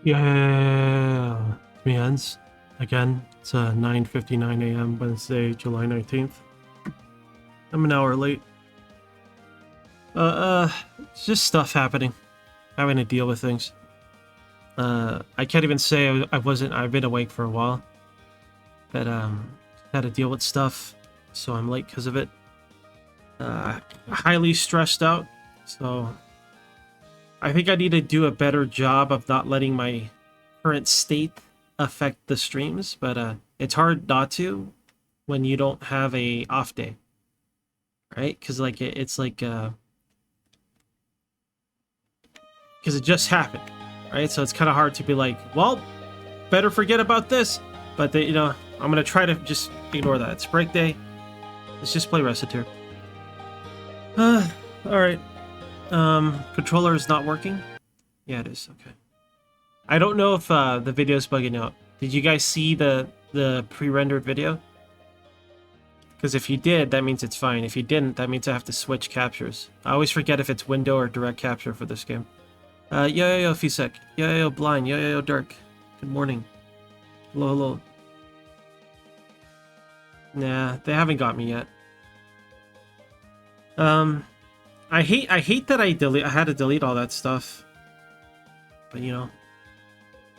Yeah, me Hans. Again, it's 9:59 a.m. Wednesday, July 19th. I'm an hour late. It's just stuff happening. Having to deal with things. I can't even say I've been awake for a while. But, had to deal with stuff, so I'm late because of it. Highly stressed out, so I think I need to do a better job of not letting my current state affect the streams, but it's hard not to when you don't have a off day, right? Because like it's like because it just happened, right? So it's kind of hard to be like, well, better forget about this. But you know, I'm gonna try to just ignore that. It's break day. Let's just play Reciteer. All right. Controller is not working. Yeah, it is. Okay. I don't know if the video is bugging out. Did you guys see the pre-rendered video? Because if you did, that means it's fine. If you didn't, that means I have to switch captures. I always forget if it's window or direct capture for this game. Yo, Fisek. Yo, Blind. Yo, Dark. Good morning. Hello, hello. Nah, they haven't got me yet. I hate that I had to delete all that stuff. But you know,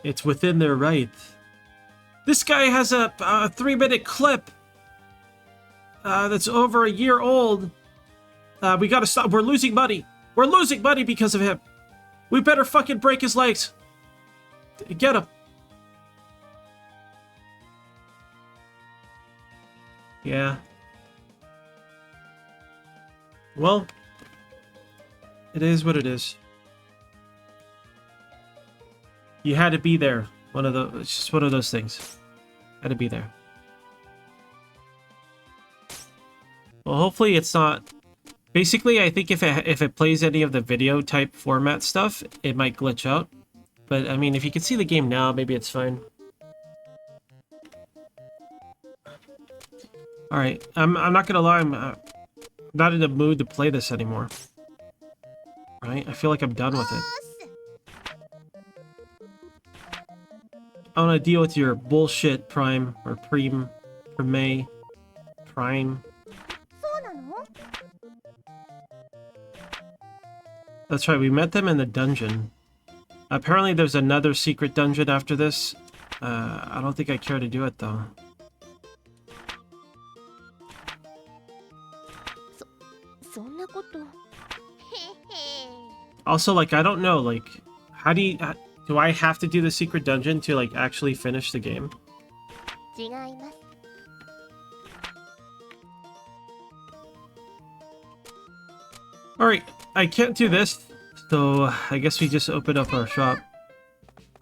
it's within their right. This guy has a 3-minute clip that's over a year old. We gotta stop. We're losing money. We're losing money because of him. We better fucking break his legs. Get him. Yeah. Well, it is what it is. You had to be there. It's just one of those things. Had to be there. Well, hopefully it's not. Basically, I think if it plays any of the video type format stuff, it might glitch out. But I mean, if you can see the game now, maybe it's fine. All right, I'm not gonna lie. I'm not in the mood to play this anymore. Right? I feel like I'm done with it. I want to deal with your bullshit, Prime or Prime. That's right, we met them in the dungeon. Apparently there's another secret dungeon after this. I don't think I care to do it though. Also, like, I don't know, like, how do I have to do the secret dungeon to, like, actually finish the game? Alright, I can't do this, so I guess we just open up our shop.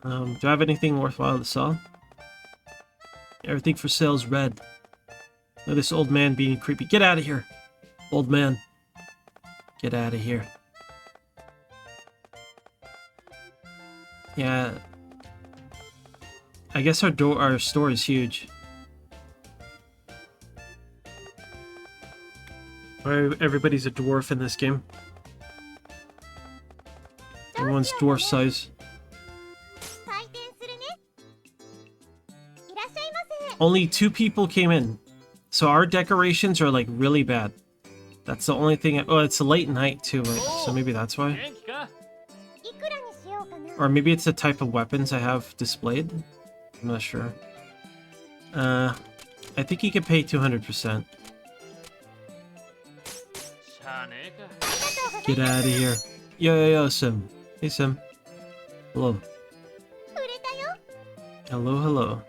Do I have anything worthwhile to sell? Everything for sale is red. Look at this old man being creepy. Get out of here, old man. Get out of here. Yeah. I guess our store is huge. Everybody's a dwarf in this game. Everyone's dwarf size. Only 2 people came in. So our decorations are like really bad. That's the only thing. Oh, it's a late night too, right? So maybe that's why. Or maybe it's the type of weapons I have displayed. I'm not sure. I think you can pay 200%. Get out of here. Yo, Sim. Hey, Sim. Hello. Hello.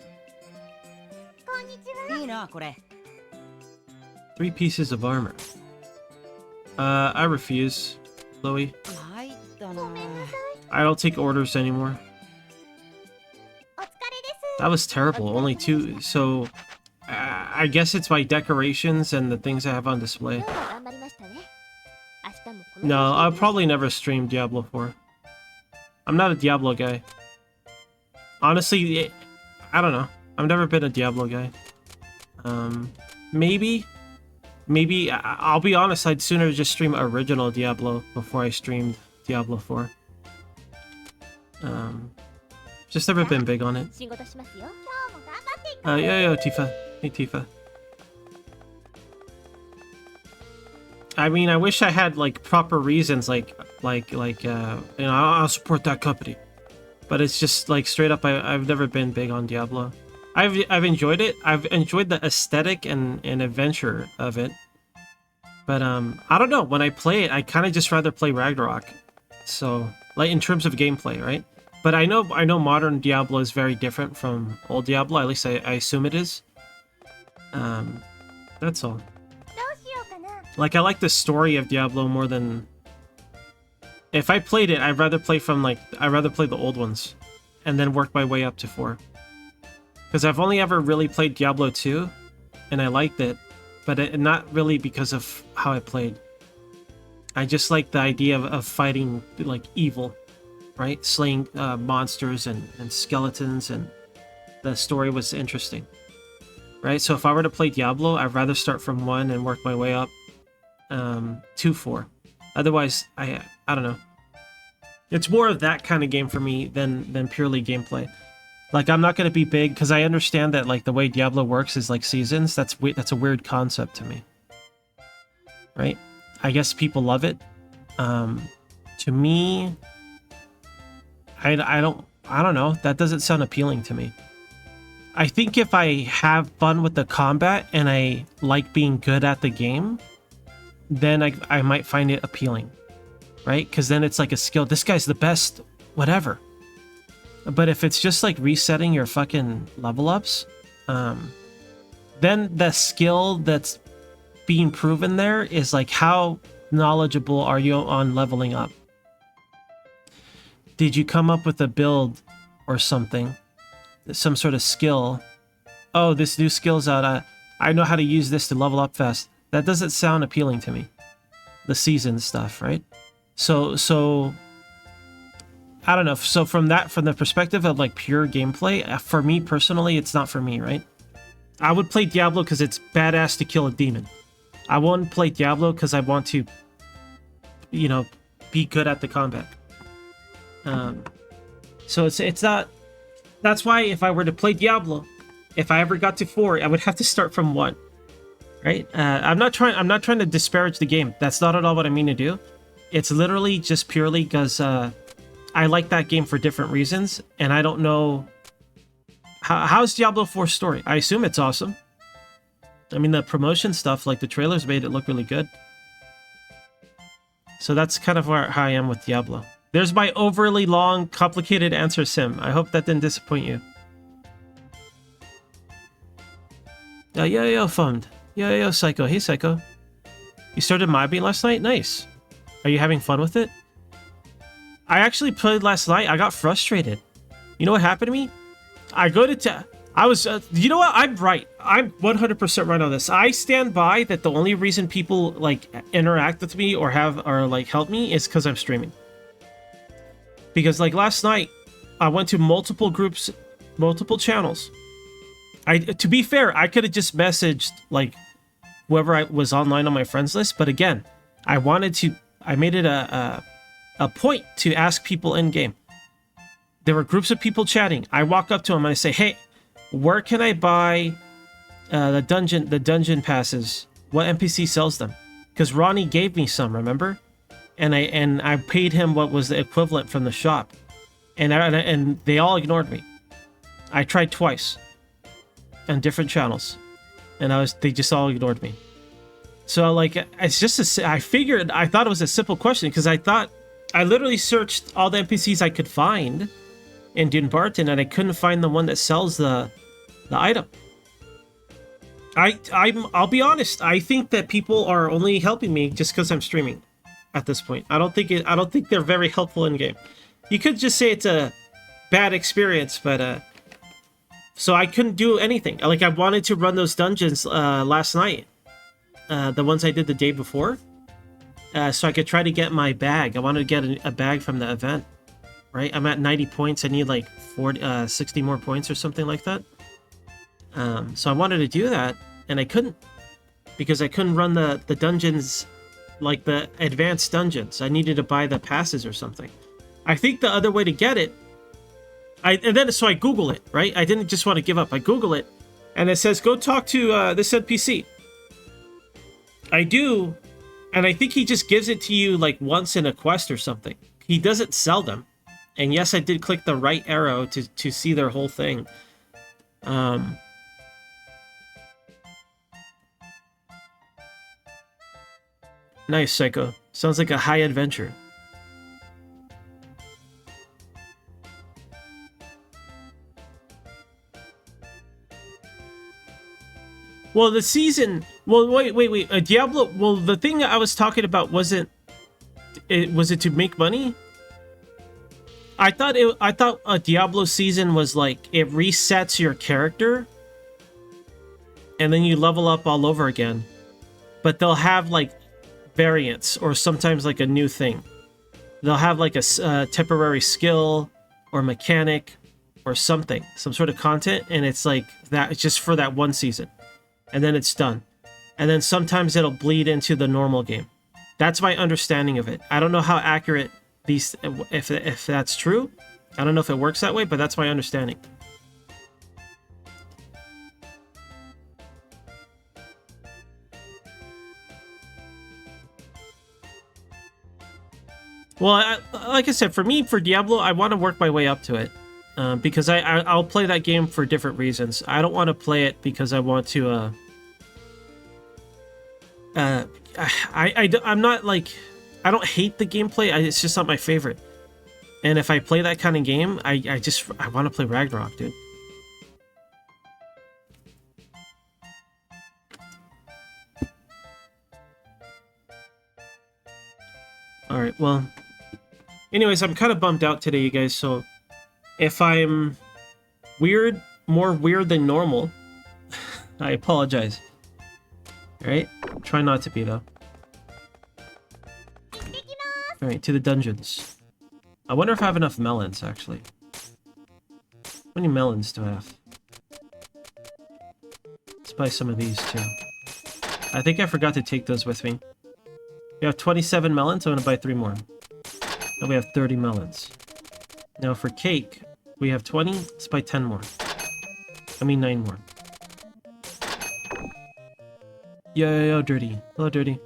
3 pieces of armor. I refuse, Chloe. I don't take orders anymore. That was terrible. Only 2. So, I guess it's my decorations and the things I have on display. No, I'll probably never stream Diablo 4. I'm not a Diablo guy. Honestly, I don't know. I've never been a Diablo guy. Maybe I'll be honest, I'd sooner just stream original Diablo before I streamed Diablo 4. Just never been big on it. 仕事しますよ。 Yo, Tifa. Hey, Tifa. I mean, I wish I had like proper reasons, like I'll support that company. But it's just like straight up, I've never been big on Diablo. I've enjoyed it. I've enjoyed the aesthetic and adventure of it. But I don't know. When I play it, I kind of just rather play Ragnarok. So like in terms of gameplay, right? But I know modern Diablo is very different from old Diablo. At least I assume it is. That's all. Like I like the story of Diablo more than. If I played it, I'd rather play the old ones, and then work my way up to 4. Because I've only ever really played Diablo 2, and I liked it, but not really because of how I played. I just like the idea of fighting like evil, right? Slaying monsters and skeletons, and the story was interesting, right? So if I were to play Diablo, I'd rather start from 1 and work my way up to 4. Otherwise, I don't know. It's more of that kind of game for me than purely gameplay. Like I'm not gonna be big because I understand that like the way Diablo works is like seasons. That's a weird concept to me, right? I guess people love it. To me, I don't know. That doesn't sound appealing to me. I think if I have fun with the combat and I like being good at the game, then I might find it appealing, right? Because then it's like a skill. This guy's the best, whatever. But if it's just like resetting your fucking level ups, then the skill that's being proven there is like how knowledgeable are you on leveling up? Did you come up with a build or something? Some sort of skill? Oh, this new skill's out. I know how to use this to level up fast. That doesn't sound appealing to me. The season stuff, right? So I don't know. So from the perspective of like pure gameplay, for me personally, it's not for me, right? I would play Diablo because it's badass to kill a demon. I won't play Diablo because I want to, be good at the combat. So it's not. That's why if I were to play Diablo, if I ever got to 4, I would have to start from 1. Right? I'm not trying to disparage the game. That's not at all what I mean to do. It's literally just purely because I like that game for different reasons, and I don't know how's Diablo 4's story. I assume it's awesome. I mean, the promotion stuff, like the trailers, made it look really good. So that's kind of how I am with Diablo. There's my overly long, complicated answer, Sim. I hope that didn't disappoint you. Yo, Fund. Yo, Psycho. Hey, Psycho. You started mobbing last night? Nice. Are you having fun with it? I actually played last night. I got frustrated. You know what happened to me? I go to... you know what? I'm right. I'm 100% right on this. I stand by that the only reason people, like, interact with me or help me is because I'm streaming. Because, like, last night, I went to multiple groups, multiple channels. To be fair, I could have just messaged, like, whoever I was online on my friends list. But again, I made it a point to ask people in game. There were groups of people chatting. I walk up to them and I say, "Hey, where can I buy the dungeon passes? What NPC sells them?" Because Ronnie gave me some, remember? And I paid him what was the equivalent from the shop, and they all ignored me. I tried twice on different channels, and they just all ignored me. So like, it's just I thought it was a simple question because I literally searched all the NPCs I could find in Dunbarton, and I couldn't find the one that sells the item. I'll be honest. I think that people are only helping me just because I'm streaming. At this point, I don't think they're very helpful in game. You could just say it's a bad experience, but so I couldn't do anything. Like I wanted to run those dungeons last night, the ones I did the day before, so I could try to get my bag. I wanted to get a bag from the event. Right, I'm at 90 points. I need like 60 more points or something like that. So I wanted to do that, and I couldn't because I couldn't run the dungeons, like the advanced dungeons. I needed to buy the passes or something. I think the other way to get it So I Google it, right? I didn't just want to give up. I Google it, and it says go talk to this NPC. I do, and I think he just gives it to you like once in a quest or something. He doesn't sell them. And yes, I did click the right arrow to see their whole thing. Nice, Psycho. Sounds like a high adventure. Well, the season... Well, wait. Diablo... Well, the thing I was talking about wasn't... Was it to make money? I thought a Diablo season was like it resets your character and then you level up all over again. But they'll have like variants or sometimes like a new thing. They'll have like a temporary skill or mechanic or something, some sort of content, and it's like that. It's just for that one season, and then it's done. And then sometimes it'll bleed into the normal game. That's my understanding of it. I don't know how accurate these, if that's true. I don't know if it works that way, but that's my understanding. Well, like I said, for me, for Diablo, I want to work my way up to it. Because I'll play that game for different reasons. I don't want to play it because I want to... I'm not like... I don't hate the gameplay, it's just not my favorite. And if I play that kind of game, I want to play Ragnarok, dude. Alright, well... Anyways, I'm kind of bummed out today, you guys, so... If I'm weird, more weird than normal, I apologize. Alright? Try not to be, though. Alright, to the dungeons. I wonder if I have enough melons, actually. How many melons do I have? Let's buy some of these, too. I think I forgot to take those with me. We have 27 melons, I'm gonna buy 3 more. Now we have 30 melons. Now for cake, we have 20, let's buy 10 more. I mean 9 more. Yo, Dirty. Hello, Dirty.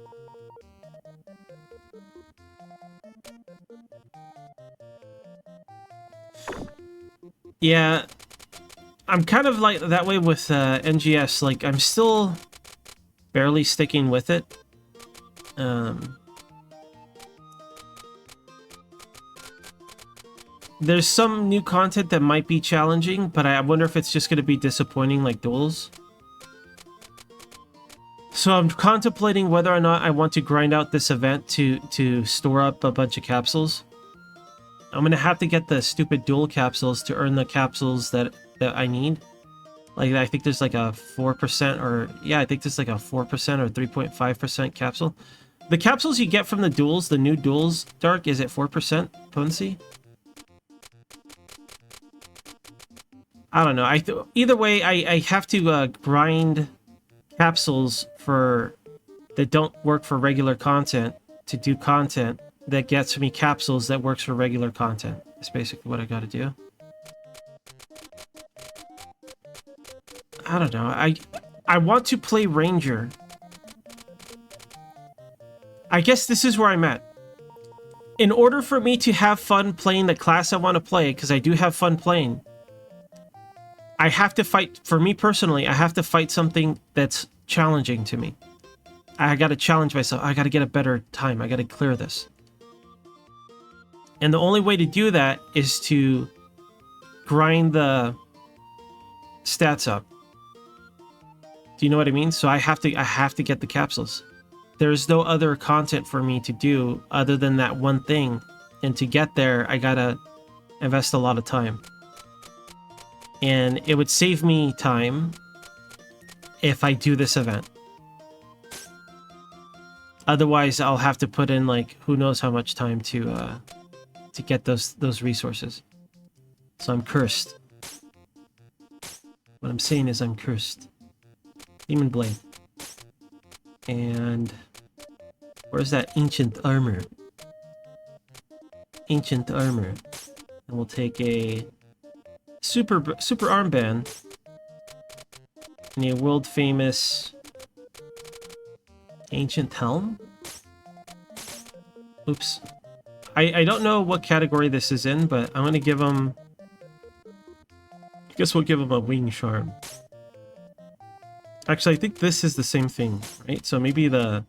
Yeah, I'm kind of like that way with NGS. Like, I'm still barely sticking with it. There's some new content that might be challenging, but I wonder if it's just going to be disappointing like duels. So I'm contemplating whether or not I want to grind out this event to store up a bunch of capsules. I'm going to have to get the stupid dual capsules to earn the capsules that I need. Like, I think there's like a 4% or... Yeah, I think there's like a 4% or 3.5% capsule. The capsules you get from the duels, the new duels, Dark, is it 4% potency? I don't know. Either way, I have to grind capsules that don't work for regular content to do content that gets me capsules that works for regular content. That's basically what I gotta do. I don't know. I want to play Ranger. I guess this is where I'm at. In order for me to have fun playing the class I want to play, because I do have fun playing, I have to fight, for me personally, I have to fight something that's challenging to me. I gotta challenge myself. I gotta get a better time. I gotta clear this. And the only way to do that is to grind the stats up. Do you know what I mean? So I have to get the capsules. There's no other content for me to do other than that one thing. And to get there, I gotta invest a lot of time. And it would save me time if I do this event. Otherwise, I'll have to put in, like, who knows how much time to get those resources. So I'm cursed. What I'm saying is I'm cursed. Demon Blade. And where's that ancient armor? Ancient armor. And we'll take a Super armband. And a world famous ancient helm. Oops. I don't know what category this is in, but I'm gonna give him. I guess we'll give him a wing charm. Actually, I think this is the same thing, right? So maybe the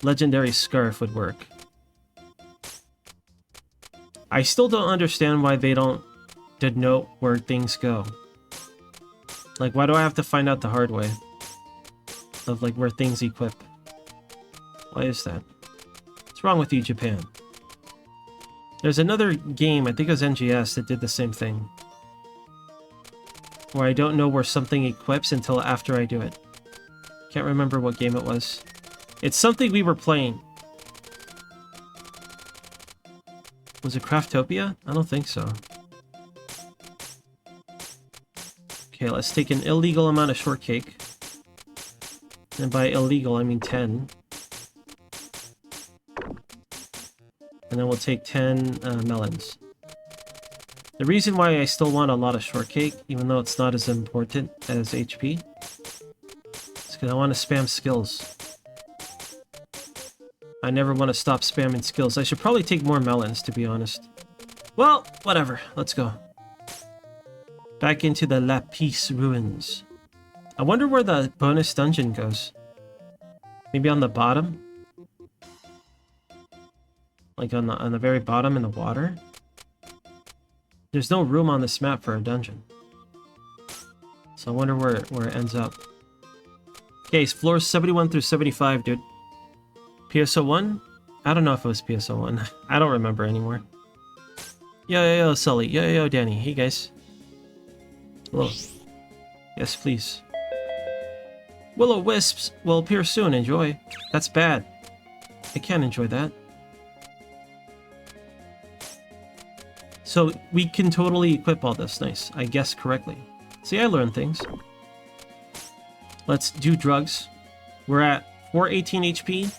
legendary scarf would work. I still don't understand why they don't denote where things go. Like, why do I have to find out the hard way of like where things equip? Why is that? What's wrong with you, Japan? There's another game, I think it was NGS, that did the same thing. Where I don't know where something equips until after I do it. Can't remember what game it was. It's something we were playing. Was it Craftopia? I don't think so. Okay, let's take an illegal amount of shortcake. And by illegal, I mean 10. And then we'll take 10 melons. The reason why I still want a lot of shortcake, even though it's not as important as HP, is because I want to spam skills. I never want to stop spamming skills. I should probably take more melons, to be honest. Well, whatever. Let's go. Back into the Lapis Ruins. I wonder where the bonus dungeon goes. Maybe on the bottom? Like on the very bottom in the water? There's no room on this map for a dungeon. So I wonder where it ends up. Okay, it's floors 71 through 75, dude. PSO1? I don't know if it was PSO1. I don't remember anymore. Yo, Sully. Yo, Danny. Hey, guys. Hello. Yes, please. Will-O-Wisps will appear soon. Enjoy. That's bad. I can't enjoy that. So we can totally equip all this. Nice. I guessed correctly. See, I learned things. Let's do drugs. We're at 418 HP.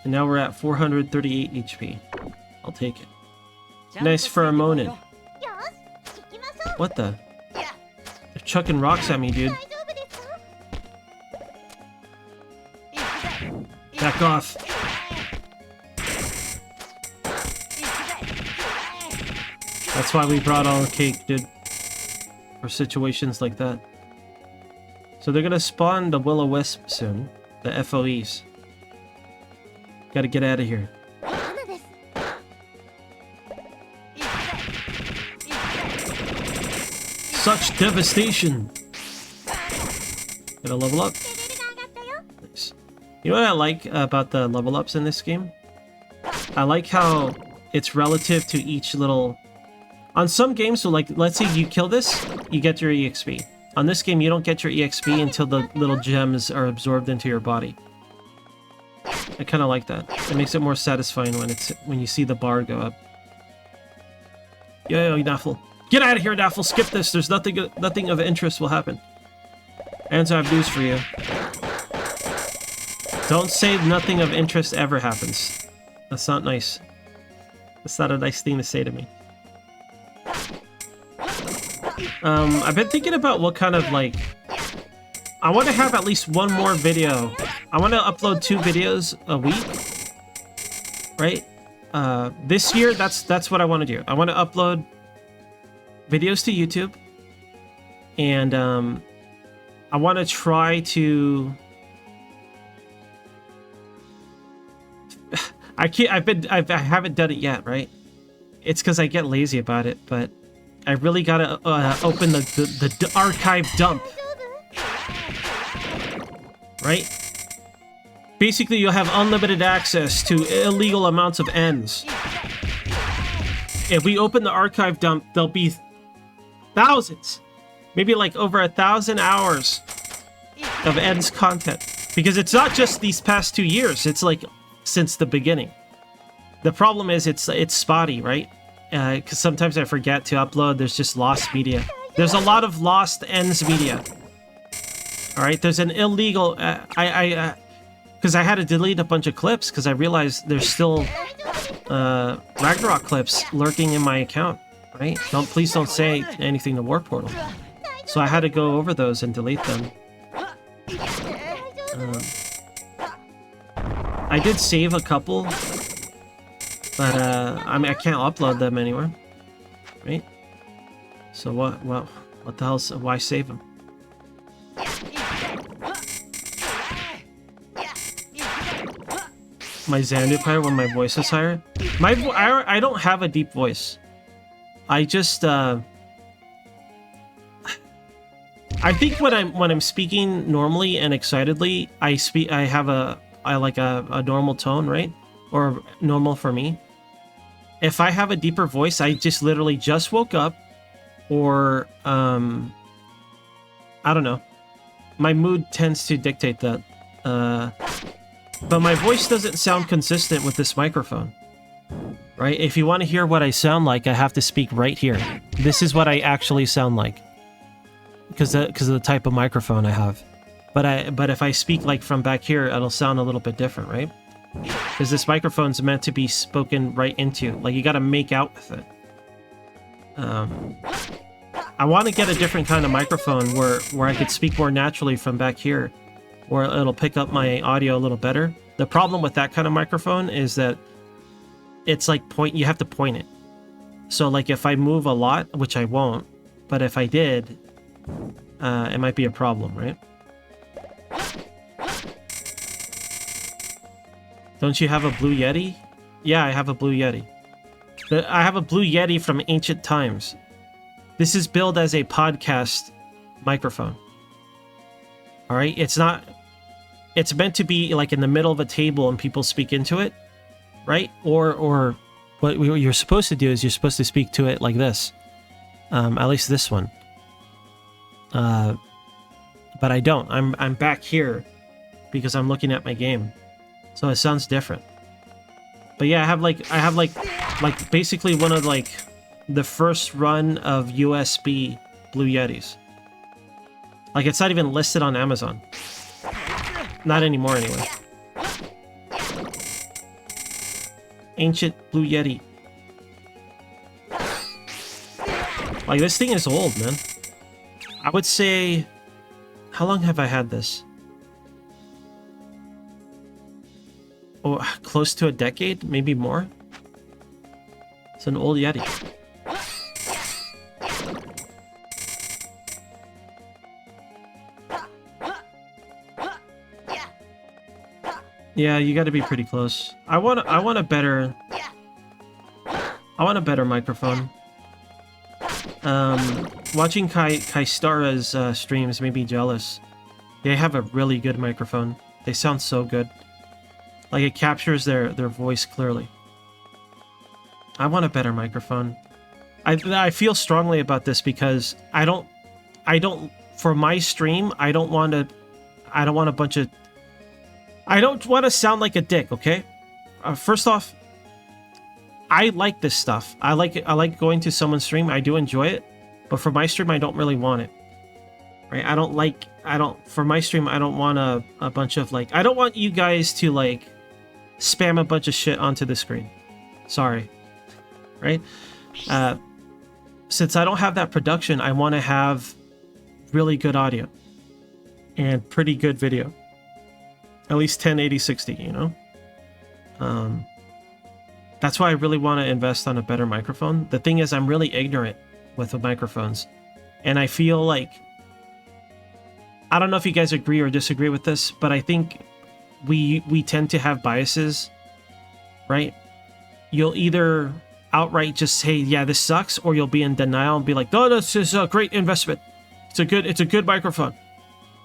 And now we're at 438 HP. I'll take it. Nice pheromone. What the? They're chucking rocks at me, dude. Back off. That's why we brought all the cake, dude. For situations like that. So they're gonna spawn the Will-O-Wisp soon. The FOEs. Gotta get out of here. Such devastation! Gotta level up. Nice. You know what I like about the level ups in this game? I like how it's relative to each little... On some games, so like, let's say you kill this, you get your EXP. On this game, you don't get your EXP until the little gems are absorbed into your body. I kind of like that. It makes it more satisfying when you see the bar go up. Yo, Daffel. Get out of here, Daffel! Skip this! There's nothing of interest will happen. And so I have news for you. Don't say nothing of interest ever happens. That's not nice. That's not a nice thing to say to me. I've been thinking about what kind of, like... I want to have at least one more video. I want to upload 2 videos a week. Right? This year, that's what I want to do. I want to upload videos to YouTube. And, I want to try to... I haven't done it yet, right? It's because I get lazy about it, but I really gotta open the archive dump. Right? Basically, you'll have unlimited access to illegal amounts of ends. If we open the archive dump, there'll be thousands. Maybe like over 1,000 hours of ends content. Because it's not just these past 2 years, it's like since the beginning. The problem is it's spotty, right? Because sometimes I forget to upload. There's just lost media. There's a lot of lost ends media. All right, there's an illegal... because I had to delete a bunch of clips because I realized there's still Ragnarok clips lurking in my account, right? Please don't say anything to Warp Portal. So I had to go over those and delete them. I did save a couple, but I mean I can't upload them anywhere, right? So what the hell? Why save them? My Xanadu higher when my voice is higher. I don't have a deep voice. I just I think when I'm speaking normally and excitedly, I have a normal tone, right? Or normal for me. If I have a deeper voice, I just literally just woke up, or I don't know. My mood tends to dictate that. But my voice doesn't sound consistent with this microphone, right? If you want to hear what I sound like, I have to speak right here. This is what I actually sound like, because of the type of microphone I have. But if I speak like from back here, it'll sound a little bit different, right? Because this microphone's meant to be spoken right into. Like, you got to make out with it. I want to get a different kind of microphone where I could speak more naturally from back here, where it'll pick up my audio a little better. The problem with that kind of microphone is that it's like you have to point it. So like if I move a lot, which I won't, but if I did, it might be a problem, right? Don't you have a Blue Yeti? Yeah, I have a Blue Yeti. I have a Blue Yeti from ancient times. This is billed as a podcast microphone. All right, it's meant to be like in the middle of a table and people speak into it, right? Or what you're supposed to do is you're supposed to speak to it like this. At least this one. But I don't. I'm back here because I'm looking at my game, so it sounds different. But yeah, I have like basically one of like the first run of USB Blue Yetis. Like, it's not even listed on Amazon. Not anymore, anyway. Ancient Blue Yeti. Like, this thing is old, man. I would say... How long have I had this? Oh, close to a decade? Maybe more? It's an old Yeti. Yeah, you got to be pretty close. I want a better microphone. Watching Kaistara's streams made me jealous. They have a really good microphone. They sound so good. Like, it captures their voice clearly. I want a better microphone. I feel strongly about this because I don't for my stream, I don't want a bunch of... I don't want to sound like a dick, okay? First off, I like this stuff. I like going to someone's stream. I do enjoy it. But for my stream, I don't really want it. Right? For my stream, I don't want a bunch of, like... I don't want you guys to, like, spam a bunch of shit onto the screen. Sorry. Right? Since I don't have that production, I want to have really good audio. And pretty good video. At least 1080-60, you know? That's why I really want to invest on a better microphone. The thing is, I'm really ignorant with the microphones. And I feel like... I don't know if you guys agree or disagree with this, but I think we tend to have biases, right? You'll either outright just say, yeah, this sucks, or you'll be in denial and be like, no, this is a great investment. It's a good microphone.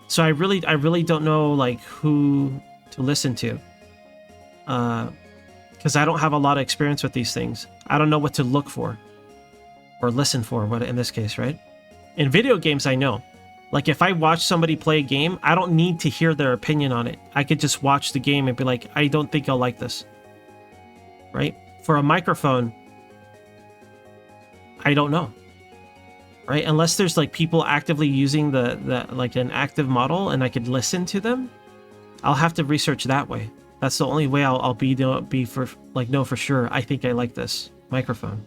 So I really don't know, like, who to listen to. Because I don't have a lot of experience with these things. I don't know what to look for. Or listen for, what in this case, right? In video games, I know. Like, if I watch somebody play a game, I don't need to hear their opinion on it. I could just watch the game and be like, I don't think I'll like this. Right? For a microphone, I don't know. Right? Unless there's, like, people actively using the like an active model and I could listen to them, I'll have to research that way. That's the only way I'll be for like know for sure. I think I like this microphone.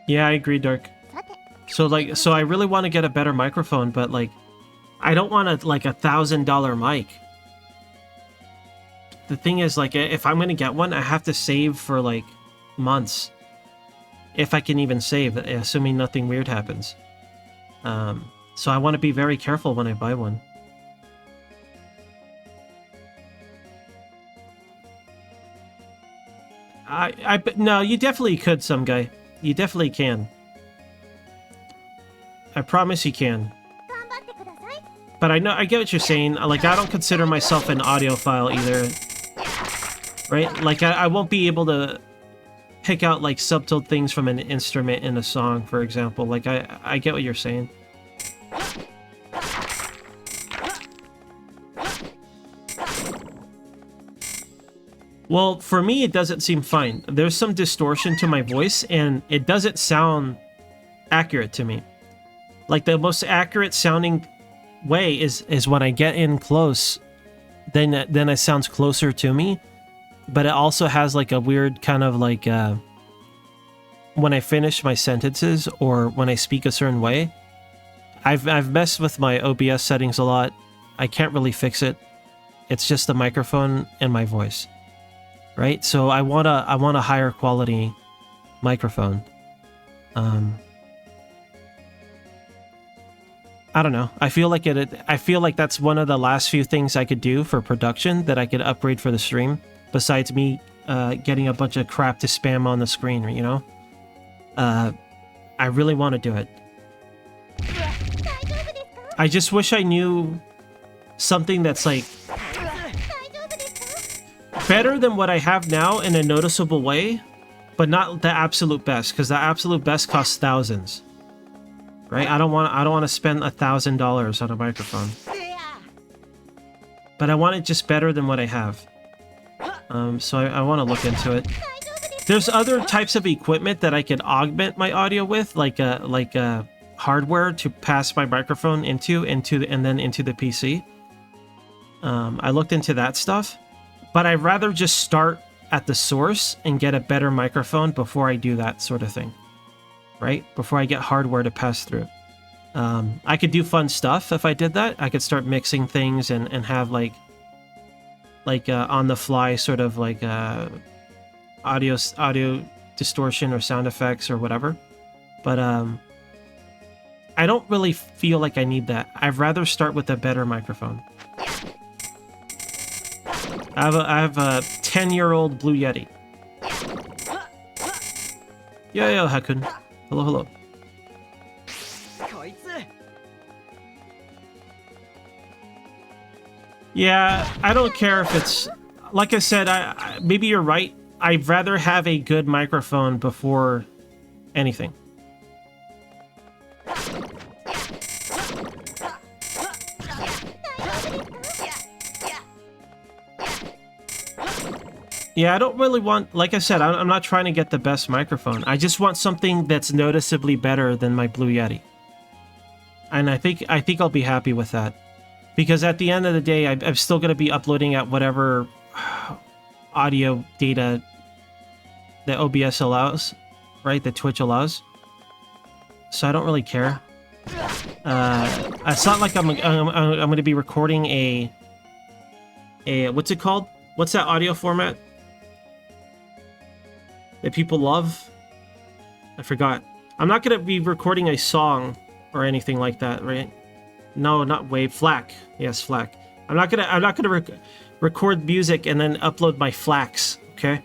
Yeah, I agree, Dark. So I really want to get a better microphone, but like, I don't want a $1,000 mic. The thing is, like, if I'm gonna get one, I have to save for like months, if I can even save, assuming nothing weird happens. So I want to be very careful when I buy one. No, you definitely could, some guy. You definitely can. I promise you can. But I get what you're saying. Like, I don't consider myself an audiophile either. Right? Like, I won't be able to pick out, like, subtle things from an instrument in a song, for example. Like, I get what you're saying. Well, for me, it doesn't seem fine. There's some distortion to my voice, and it doesn't sound accurate to me. Like, the most accurate sounding way is when I get in close, then it sounds closer to me. But it also has, like, a weird kind of, like, when I finish my sentences or when I speak a certain way. I've messed with my OBS settings a lot. I can't really fix it. It's just the microphone and my voice. Right? So I want a higher quality microphone. I don't know. I feel like that's one of the last few things I could do for production that I could upgrade for the stream, besides me getting a bunch of crap to spam on the screen, you know? I really want to do it. I just wish I knew something that's like better than what I have now in a noticeable way, but not the absolute best, because the absolute best costs thousands. Right? I don't want to spend $1,000 on a microphone. But I want it just better than what I have. So I want to look into it. There's other types of equipment that I could augment my audio with, like hardware to pass my microphone into and then into the PC. I looked into that stuff, but I'd rather just start at the source and get a better microphone before I do that sort of thing. Right? Before I get hardware to pass through. I could do fun stuff if I did that. I could start mixing things and have like on the fly sort of like audio distortion or sound effects or whatever. But I don't really feel like I need that. I'd rather start with a better microphone. I have a 10-year-old Blue Yeti. Yo, Hakun. Hello. Yeah, I don't care if it's... Like I said, maybe you're right. I'd rather have a good microphone before anything. Yeah, I don't really want... Like I said, I'm not trying to get the best microphone. I just want something that's noticeably better than my Blue Yeti. And I think I'll be happy with that. Because at the end of the day, I'm still going to be uploading at whatever audio data that OBS allows, right? That Twitch allows. So I don't really care. It's not like I'm going to be recording a... What's it called? What's that audio format that people love? I forgot. I'm not going to be recording a song or anything like that, right? No, not Wave. FLAC. Yes, FLAC. I'm not gonna record music and then upload my FLACs. Okay,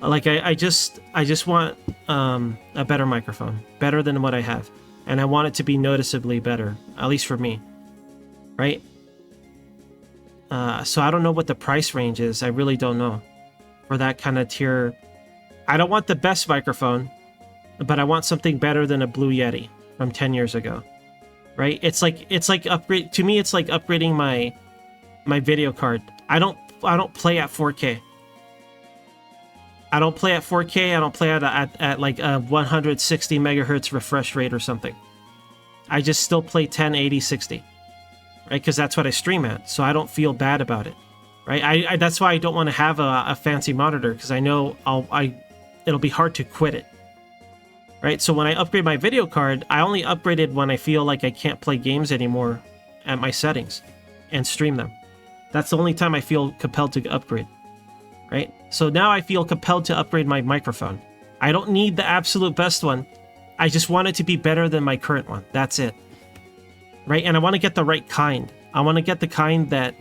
like I just want a better microphone, better than what I have, and I want it to be noticeably better, at least for me, right? So I don't know what the price range is. I really don't know for that kind of tier. I don't want the best microphone, but I want something better than a Blue Yeti from 10 years ago. Right? It's like upgrade to me. It's like upgrading my video card. I don't play at 4K. I don't play at 4K. I don't play at like a 160 megahertz refresh rate or something. I just still play 1080 60, right? Because that's what I stream at, so I don't feel bad about it, right? I that's why I don't want to have a fancy monitor, because I know it'll be hard to quit it, right? So when I upgrade my video card, I only upgraded when I feel like I can't play games anymore at my settings and stream them. That's the only time I feel compelled to upgrade, right? So now I feel compelled to upgrade my microphone. I don't need the absolute best one. I just want it to be better than my current one. That's it. Right? And I want to get the right kind. I want to get the kind that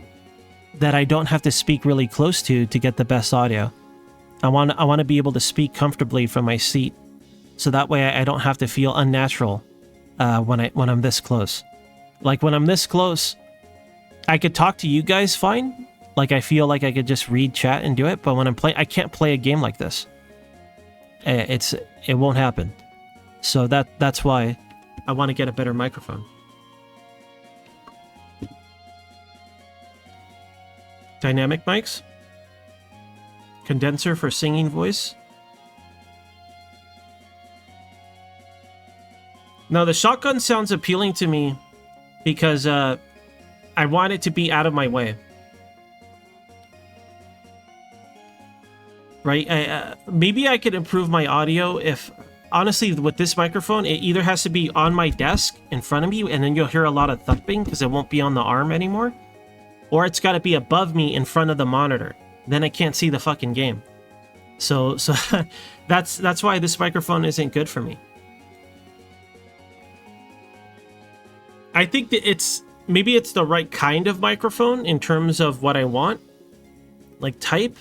I don't have to speak really close to get the best audio. I want to be able to speak comfortably from my seat, so that way I don't have to feel unnatural when I'm this close. Like when I'm this close, I could talk to you guys fine. Like I feel like I could just read chat and do it, but when I'm playing, I can't play a game like this. It won't happen. So that's why I want to get a better microphone. Dynamic mics. Condenser for singing voice. Now the shotgun sounds appealing to me because I want it to be out of my way. Right? Maybe I could improve my audio if... Honestly, with this microphone, it either has to be on my desk in front of me, and then you'll hear a lot of thumping because it won't be on the arm anymore. Or it's got to be above me in front of the monitor. Then I can't see the fucking game. So that's why this microphone isn't good for me. I think that maybe it's the right kind of microphone in terms of what I want, like type,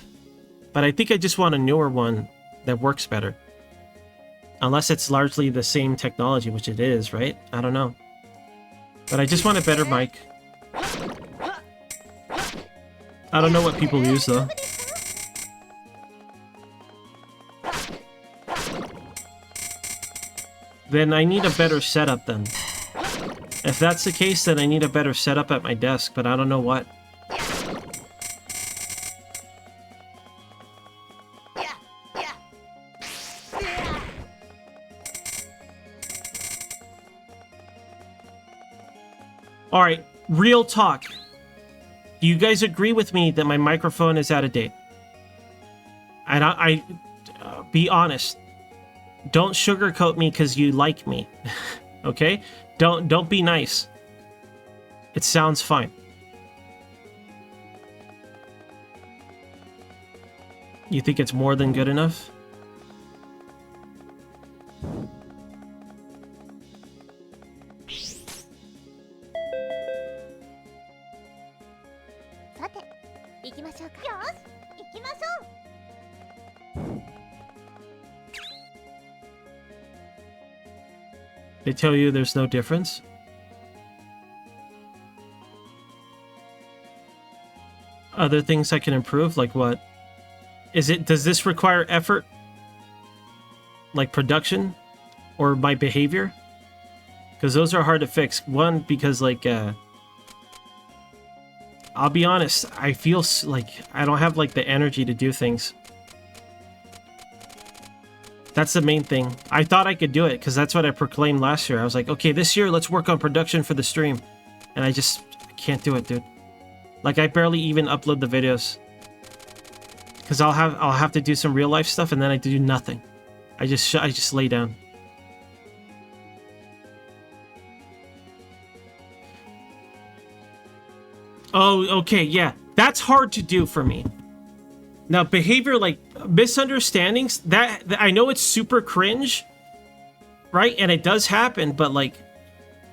but I think I just want a newer one that works better. Unless it's largely the same technology, which it is, right? I don't know. But I just want a better mic. I don't know what people use, though. Then I need a better setup, then. If that's the case, then I need a better setup at my desk, but I don't know what. Alright, real talk. Do you guys agree with me that my microphone is out of date? And be honest. Don't sugarcoat me because you like me. Okay? Don't be nice. It sounds fine. You think it's more than good enough? They tell you there's no difference? Other things I can improve? Like what? Does this require effort? Like production? Or my behavior? Because those are hard to fix. One, because like, I'll be honest, I feel like I don't have like the energy to do things. That's the main thing. I thought I could do it because that's what I proclaimed last year. I was like, okay, this year let's work on production for the stream. And I can't do it, dude. Like I barely even upload the videos. Because I'll have to do some real life stuff and then I do nothing. I just lay down. Oh, okay, yeah. That's hard to do for me. Now, behavior, like, misunderstandings, that I know it's super cringe, right? And it does happen, but, like,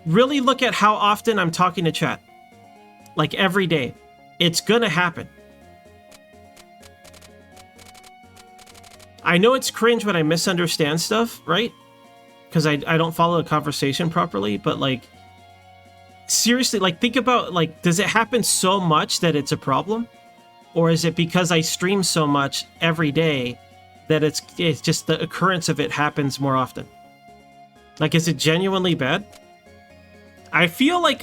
really look at how often I'm talking to chat. Like, every day. It's gonna happen. I know it's cringe when I misunderstand stuff, right? Because I don't follow a conversation properly, but, like, seriously, like, think about, like, does it happen so much that it's a problem? Or is it because I stream so much every day that it's just the occurrence of it happens more often? Like, is it genuinely bad? I feel like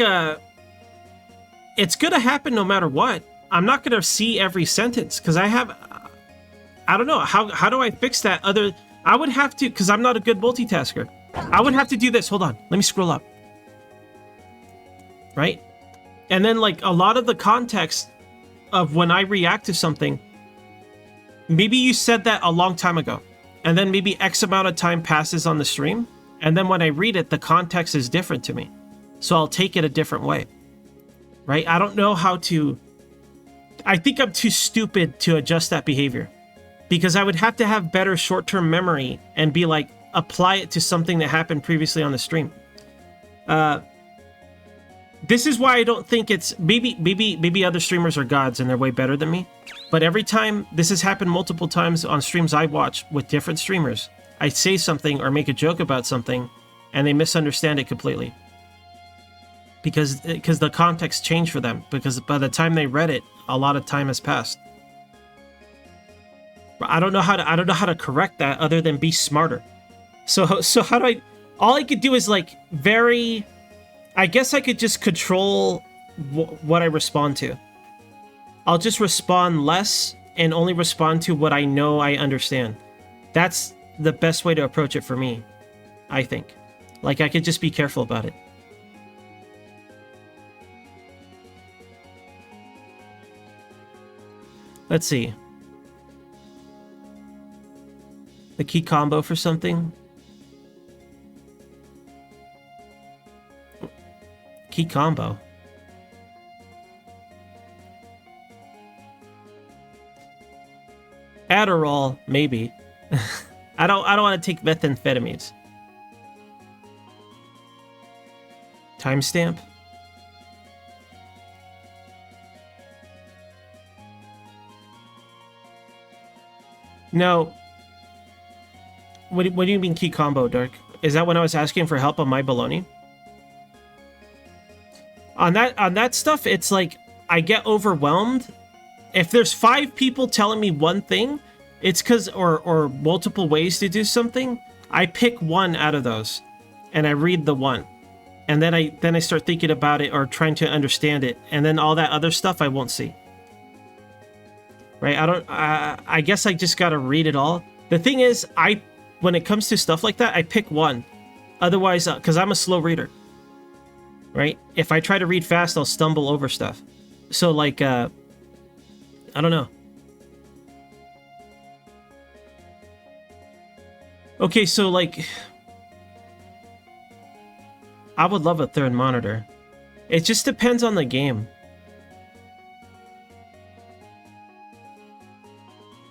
it's gonna happen no matter what. I'm not gonna see every sentence because I I don't know. How do I fix that? I would have to, because I'm not a good multitasker. I would have to do this. Hold on. Let me scroll up. Right? And then like a lot of the context of when I react to something, maybe you said that a long time ago, and then maybe X amount of time passes on the stream, and then when I read it, the context is different to me. So I'll take it a different way. Right? I don't know how to... I think I'm too stupid to adjust that behavior, because I would have to have better short-term memory and be like, apply it to something that happened previously on the stream. This is why I don't think it's... Maybe other streamers are gods and they're way better than me. But every time, this has happened multiple times on streams I watch with different streamers. I say something or make a joke about something, and they misunderstand it completely. Because the context changed for them. Because by the time they read it, a lot of time has passed. I don't know how to correct that other than be smarter. So how do I... All I could do is like very... I guess I could just control what I respond to. I'll just respond less and only respond to what I know I understand. That's the best way to approach it for me, I think. Like, I could just be careful about it. Let's see. The key combo for something. Key combo. Adderall, maybe. I don't want to take methamphetamines. Timestamp? No. What do you mean key combo, Dark? Is that when I was asking for help on my baloney? On that stuff, it's like I get overwhelmed. If there's 5 people telling me one thing, it's because or multiple ways to do something, I pick one out of those and I read the one. And then I start thinking about it or trying to understand it, and then all that other stuff I won't see. Right? I guess I just got to read it all. The thing is, when it comes to stuff like that, I pick one. Otherwise, cuz I'm a slow reader. Right? If I try to read fast, I'll stumble over stuff. So like I don't know. Okay, so like I would love a third monitor. It just depends on the game.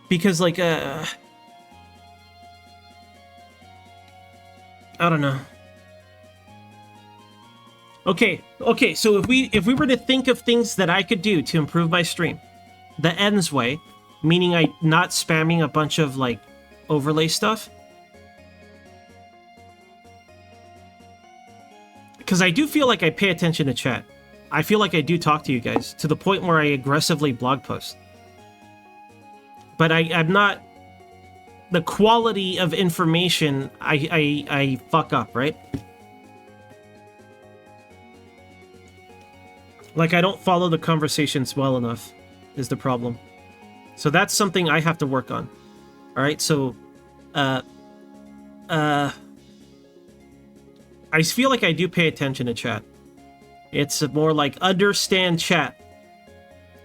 Because like I don't know. Okay, so if we were to think of things that I could do to improve my stream, the ends way, meaning I not spamming a bunch of like overlay stuff. Because I do feel like I pay attention to chat. I feel like I do talk to you guys to the point where I aggressively blog post. But I'm not... The quality of information, I fuck up, right? Like, I don't follow the conversations well enough, is the problem. So that's something I have to work on. Alright, so... I feel like I do pay attention to chat. It's more like, understand chat.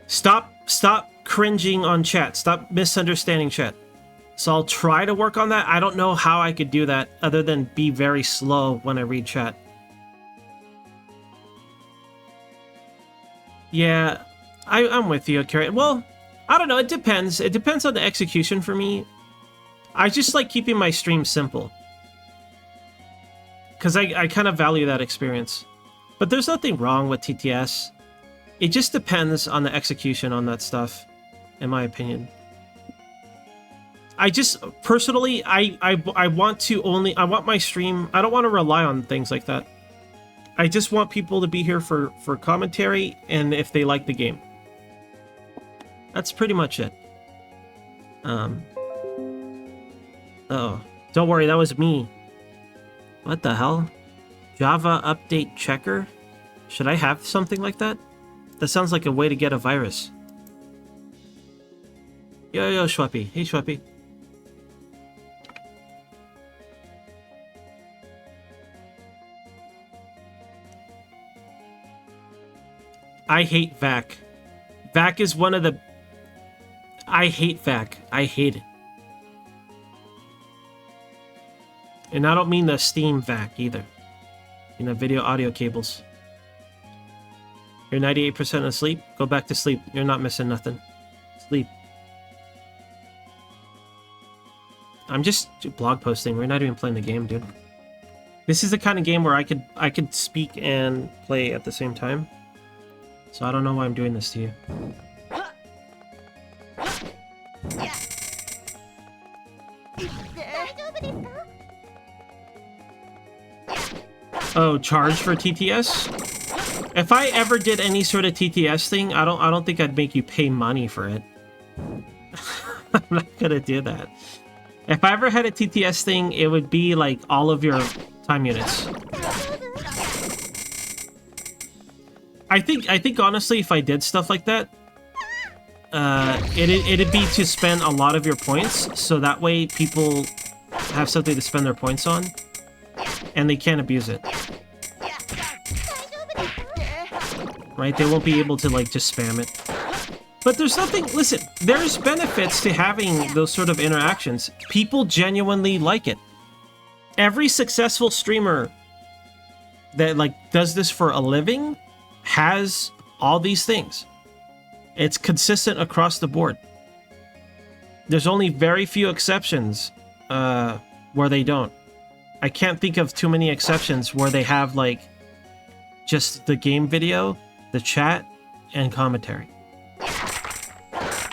Stop cringing on chat. Stop misunderstanding chat. So I'll try to work on that. I don't know how I could do that other than be very slow when I read chat. Yeah, I'm with you, Karen. Well, I don't know. It depends. It depends on the execution for me. I just like keeping my stream simple. Because I kind of value that experience. But there's nothing wrong with TTS. It just depends on the execution on that stuff, in my opinion. I just, personally, I want to only... I want my stream... I don't want to rely on things like that. I just want people to be here for commentary and if they like the game. That's pretty much it. Uh-oh. Don't worry, that was me. What the hell? Java update checker? Should I have something like that? That sounds like a way to get a virus. Yo, Schweppy. Hey, Schweppy. I hate VAC. VAC is one of the... I hate VAC. I hate it. And I don't mean the Steam VAC either. You know, video audio cables. You're 98% asleep? Go back to sleep. You're not missing nothing. Sleep. I'm just blog posting. We're not even playing the game, dude. This is the kind of game where I could speak and play at the same time. So I don't know why I'm doing this to you. Oh, charge for TTS? If I ever did any sort of TTS thing, I don't think I'd make you pay money for it. I'm not gonna do that. If I ever had a TTS thing, it would be like all of your time units. I think honestly, if I did stuff like that, it'd be to spend a lot of your points, so that way people have something to spend their points on, and they can't abuse it. Right? They won't be able to like just spam it. But there's nothing. Listen, there's benefits to having those sort of interactions. People genuinely like it. Every successful streamer that like does this for a living has all these things. It's consistent across the board. There's only very few exceptions where they don't. I can't think of too many exceptions where they have like just the game video, the chat, and commentary.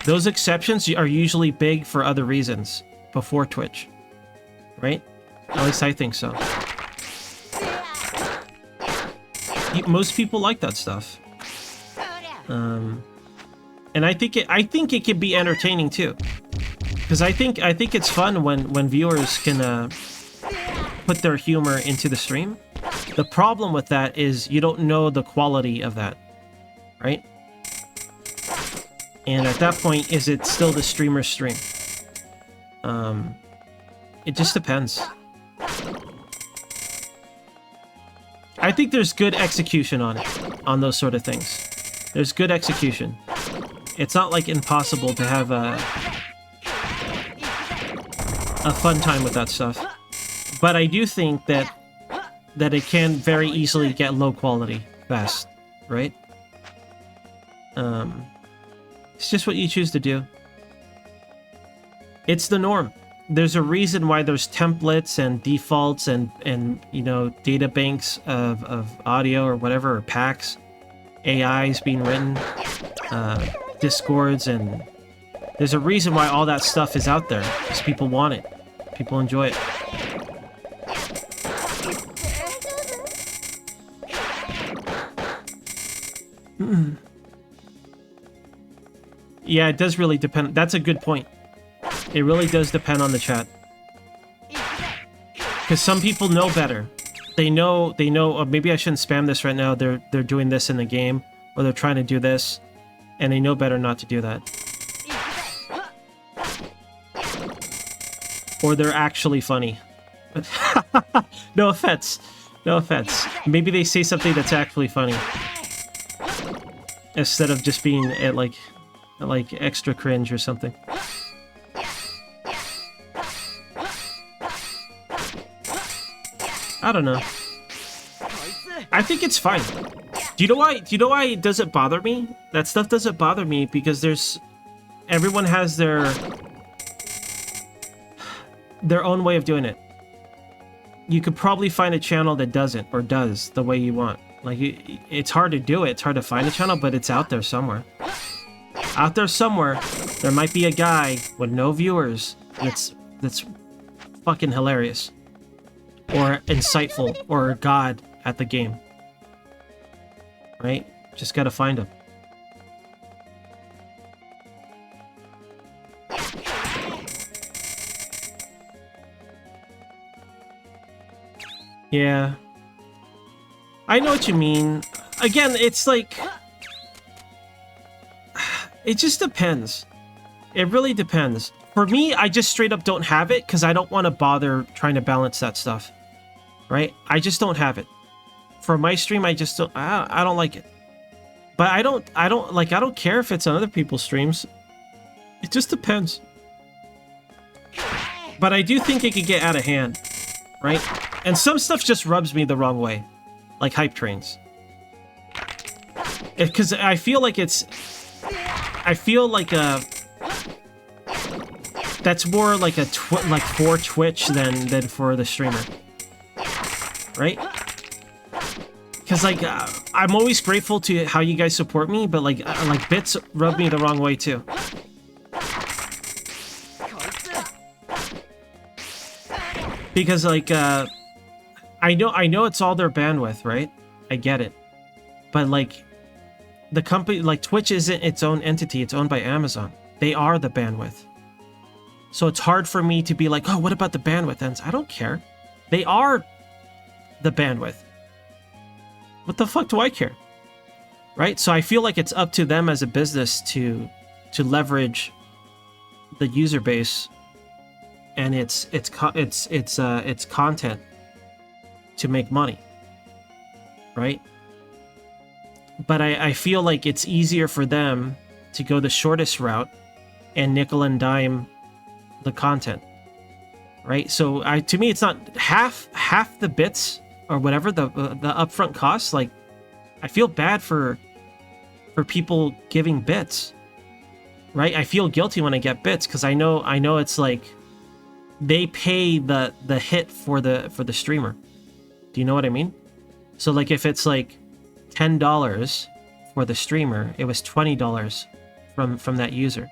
Those exceptions are usually big for other reasons before Twitch, right? At least I think so. Most people like that stuff, and I think it can be entertaining too, because I think it's fun when viewers can put their humor into the stream. The problem with that is you don't know the quality of that, right? And at that point, is it still the streamer's stream? It just depends. I think there's good execution on it, on those sort of things. There's good execution. It's not like impossible to have a fun time with that stuff. But I do think that it can very easily get low quality fast, right? It's just what you choose to do. It's the norm. There's a reason why there's templates and defaults and you know, data banks of audio or whatever, or packs, AIs being written, Discords, and there's a reason why all that stuff is out there, because people want it. People enjoy it. Yeah, it does really depend. That's a good point. It really does depend on the chat. Because some people know better. They know, oh, maybe I shouldn't spam this right now. They're doing this in the game, or they're trying to do this, and they know better not to do that. Or they're actually funny. No offense. No offense. Maybe they say something that's actually funny, instead of just being like extra cringe or something. I don't know. I think it's fine. Do you know why? Do you know why it doesn't bother me? That stuff doesn't bother me because everyone has their own way of doing it. You could probably find a channel that doesn't, or does the way you want. Like, it's hard to do it. It's hard to find a channel, but it's out there somewhere. Out there somewhere, there might be a guy with no viewers that's fucking hilarious, or insightful, or god at the game. Right? Just gotta find him. Yeah. I know what you mean. Again, it's like... It just depends. It really depends. For me, I just straight up don't have it because I don't want to bother trying to balance that stuff. Right? I just don't have it. For my stream, I just don't. I don't like it. But I don't care if it's on other people's streams. It just depends. But I do think it could get out of hand, right? And some stuff just rubs me the wrong way, like hype trains. Because I feel like it's, that's more like like for Twitch than for the streamer, right? Because like I'm always grateful to how you guys support me, but like bits rub me the wrong way too. Because like I know it's all their bandwidth, right? I get it. But like the company, like Twitch isn't its own entity, it's owned by Amazon. They are the bandwidth. So it's hard for me to be like, oh, what about the bandwidth? And I don't care. They are the bandwidth. What the fuck do I care? Right? So I feel like it's up to them as a business to leverage the user base and its content to make money, right? But I feel like it's easier for them to go the shortest route and nickel and dime the content, right? So to me, it's not half the bits or whatever the upfront costs. Like, I feel bad for people giving bits, right? I feel guilty when I get bits because I know it's like they pay the hit for the streamer. Do you know what I mean? So like if it's like $10 for the streamer, it was $20 from that user.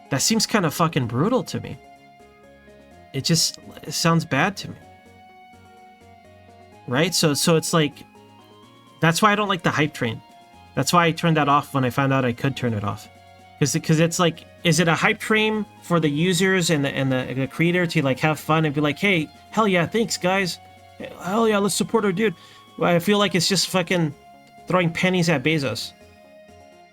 That seems kind of fucking brutal to me. It sounds bad to me. Right? So it's like, that's why I don't like the hype train. That's why I turned that off when I found out I could turn it off. Because it's like, is it a hype train for the users and the creator to like have fun and be like, hey, hell yeah, thanks guys. Hell yeah, let's support our dude. Well, I feel like it's just fucking throwing pennies at Bezos.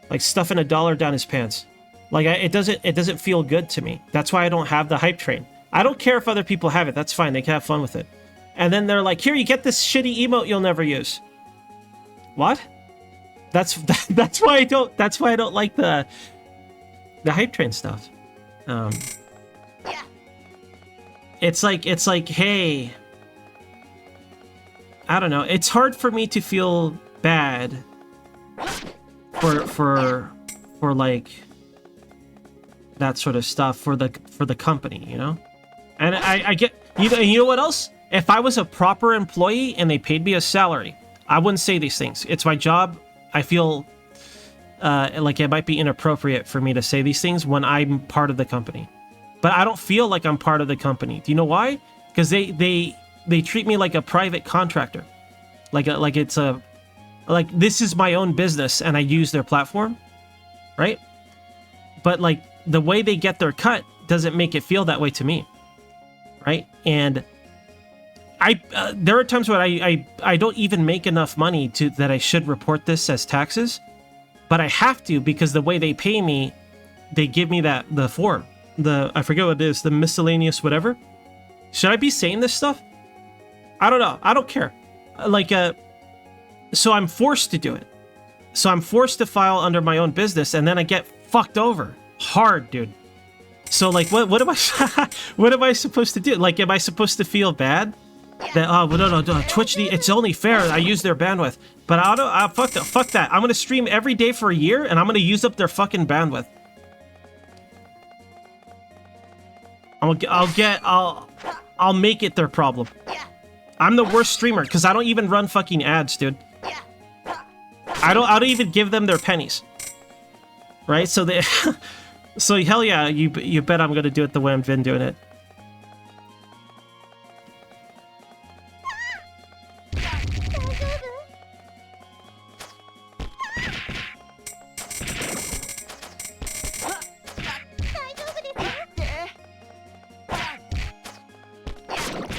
Like stuffing $1 down his pants. Like it doesn't feel good to me. That's why I don't have the hype train. I don't care if other people have it. That's fine. They can have fun with it. And then they're like, here, you get this shitty emote you'll never use. What? That's why I don't like the hype train stuff. It's like, hey, I don't know. It's hard for me to feel bad for like that sort of stuff for the company, you know? And I get, you know what else? If I was a proper employee and they paid me a salary, I wouldn't say these things. It's my job. I feel like it might be inappropriate for me to say these things when I'm part of the company. But I don't feel like I'm part of the company. Do you know why? Because they treat me like a private contractor. Like this is my own business and I use their platform, right? But like the way they get their cut doesn't make it feel that way to me, right? And there are times when I don't even make enough money that I should report this as taxes, but I have to because the way they pay me, they give me the form, I forget what it is, the miscellaneous whatever. Should I be saying this stuff? I don't know. I don't care. Like so I'm forced to do it. So I'm forced to file under my own business, and then I get fucked over hard, dude. So like, what am I what am I supposed to do? Like, am I supposed to feel bad? That no, Twitch, it's only fair. I use their bandwidth, but fuck that. I'm gonna stream every day for a year, and I'm gonna use up their fucking bandwidth. I'll make it their problem. I'm the worst streamer because I don't even run fucking ads, dude. I don't even give them their pennies. Right? So so hell yeah, you bet I'm gonna do it the way I've been doing it.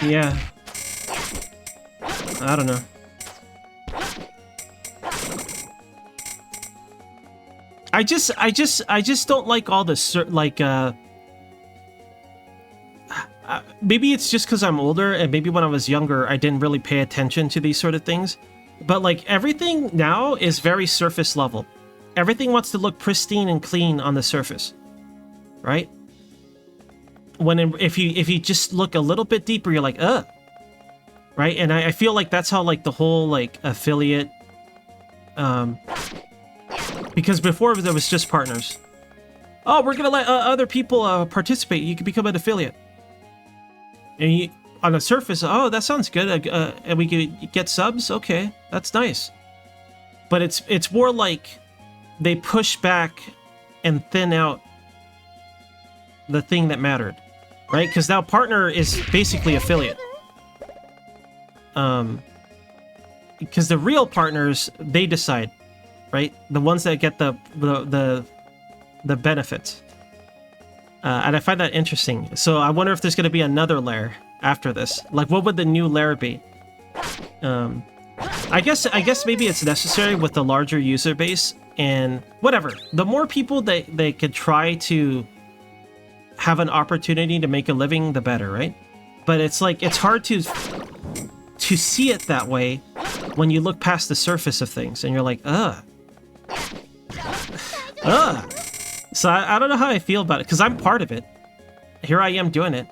Yeah. I don't know. I just don't like all this, like, maybe it's just because I'm older, and maybe when I was younger, I didn't really pay attention to these sort of things. But, like, everything now is very surface level. Everything wants to look pristine and clean on the surface, right? If you just look a little bit deeper, you're like, ugh. Right? And I feel like that's how, like, the whole, like, affiliate... because before there was just partners. Oh, we're gonna let other people participate. You can become an affiliate. And you, on the surface, oh, that sounds good. And we could get subs? Okay, that's nice. But it's more like they push back and thin out the thing that mattered. Right? Because now partner is basically affiliate. Because the real partners, they decide, right? The ones that get the benefits. And I find that interesting. So I wonder if there's going to be another layer after this. Like, what would the new layer be? I guess maybe it's necessary with the larger user base and whatever. The more people that they could try to have an opportunity to make a living, the better, right? But it's like, it's hard to see it that way when you look past the surface of things and you're like, ugh. Ugh. So I don't know how I feel about it, because I'm part of it. Here I am doing it.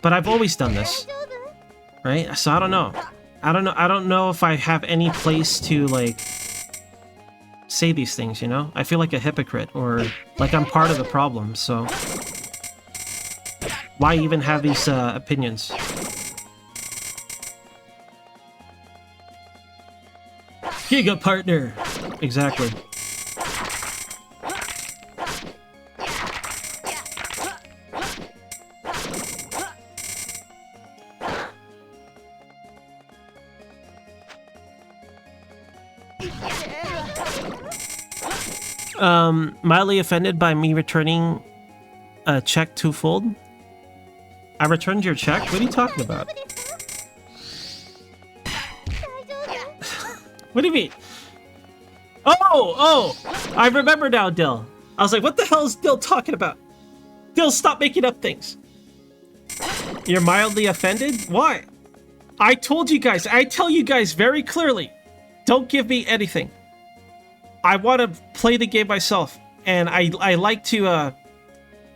But I've always done this. Right? So I don't know. I don't know if I have any place to, like, say these things, you know? I feel like a hypocrite, or like I'm part of the problem, so... Why even have these opinions? Giga partner! Exactly. Mildly offended by me returning a check twofold? I returned your check? What are you talking about? What do you mean? Oh! I remember now, Dill. I was like, what the hell is Dill talking about? Dill, stop making up things. You're mildly offended? Why? I told you guys, I tell you guys very clearly, don't give me anything. I want to play the game myself, and I like to,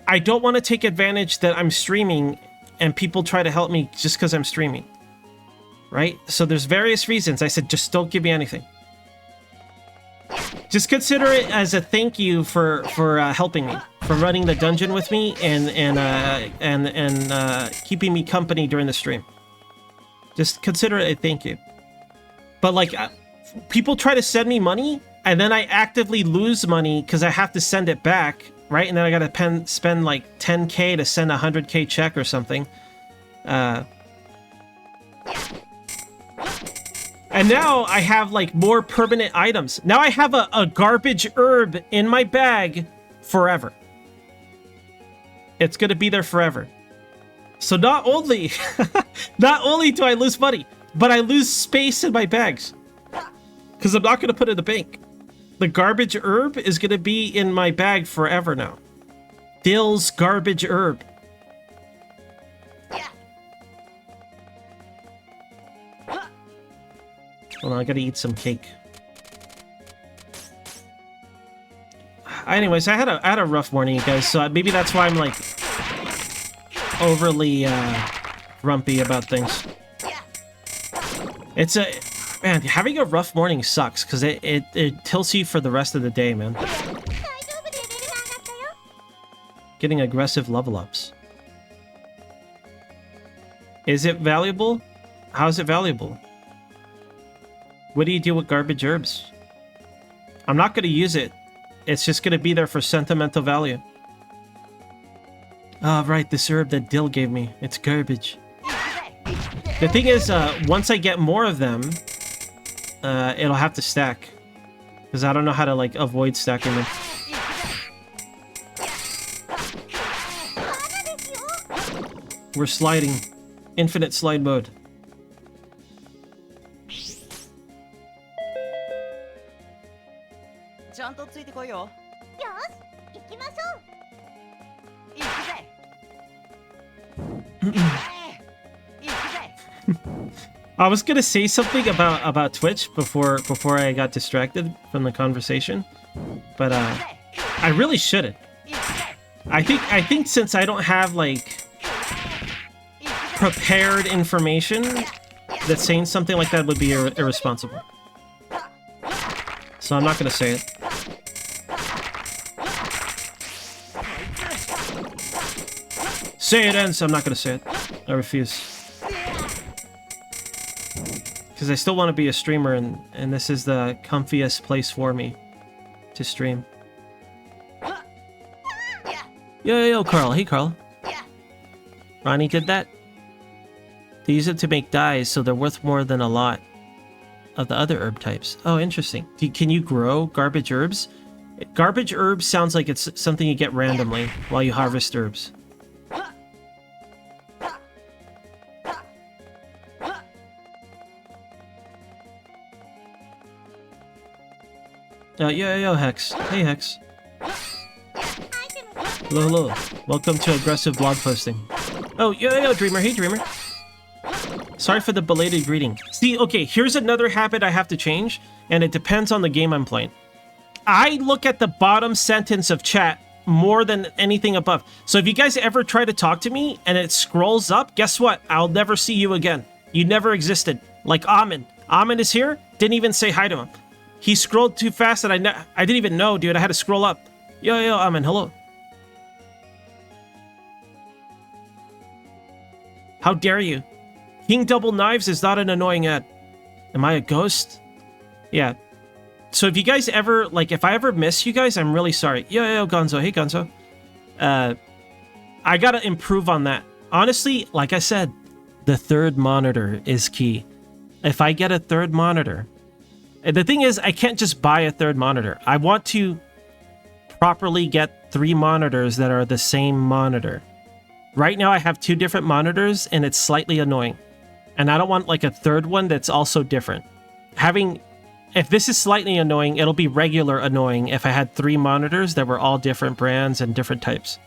I don't want to take advantage that I'm streaming and people try to help me just because I'm streaming. Right? So there's various reasons. I said, just don't give me anything. Just consider it as a thank you for helping me, for running the dungeon with me, and keeping me company during the stream. Just consider it a thank you. But like, people try to send me money, and then I actively lose money because I have to send it back, right? And then I gotta spend like 10k to send a 100k check or something. And now I have like more permanent items. Now I have a garbage herb in my bag forever. It's gonna be there forever. So not only do I lose money, but I lose space in my bags. Because I'm not gonna put it in the bank. The garbage herb is gonna be in my bag forever now. Dill's garbage herb. Hold on, I gotta eat some cake. Anyways, I had a rough morning, you guys, so maybe that's why I'm like overly grumpy about things. It's man, having a rough morning sucks because it tilts you for the rest of the day, man. Getting aggressive level ups. Is it valuable? How is it valuable? What do you do with garbage herbs? I'm not going to use it. It's just going to be there for sentimental value. Oh, right, this herb that Dill gave me. It's garbage. The thing is, once I get more of them, it'll have to stack. Because I don't know how to, like, avoid stacking them. We're sliding. Infinite slide mode. ちゃんとついてこいよ。よし、行きましょう。行くぜ。行くぜ。 I was gonna say something about Twitch before I got distracted from the conversation, but I really shouldn't. I think since I don't have like prepared information, that saying something like that would be irresponsible. So I'm not gonna say it. Say it ends. I'm not gonna say it. I refuse. Because I still want to be a streamer, and this is the comfiest place for me to stream. Yo, Carl. Hey, Carl. Ronnie did that? They use it to make dyes, so they're worth more than a lot of the other herb types. Oh, interesting. Can you grow garbage herbs? Garbage herbs sounds like it's something you get randomly while you harvest herbs. Yo, Hex. Hey, Hex. Hello. Welcome to aggressive blog posting. Oh, yo, Dreamer. Hey, Dreamer. Sorry for the belated greeting. See, okay, here's another habit I have to change, and it depends on the game I'm playing. I look at the bottom sentence of chat more than anything above. So if you guys ever try to talk to me and it scrolls up, guess what? I'll never see you again. You never existed. Like Amin. Amin is here, didn't even say hi to him. He scrolled too fast that I didn't even know, dude. I had to scroll up. Yo, Amin, hello. How dare you? King Double Knives is not an annoying ad. Am I a ghost? Yeah. So if you guys ever, like, if I ever miss you guys, I'm really sorry. Yo, Gonzo. Hey, Gonzo. I gotta improve on that. Honestly, like I said, the third monitor is key. If I get a third monitor... The thing is, I can't just buy a third monitor. I want to properly get 3 monitors that are the same monitor. Right now, I have 2 different monitors, and it's slightly annoying. And I don't want, like, a third one that's also different. If this is slightly annoying, it'll be regular annoying if I had 3 monitors that were all different brands and different types.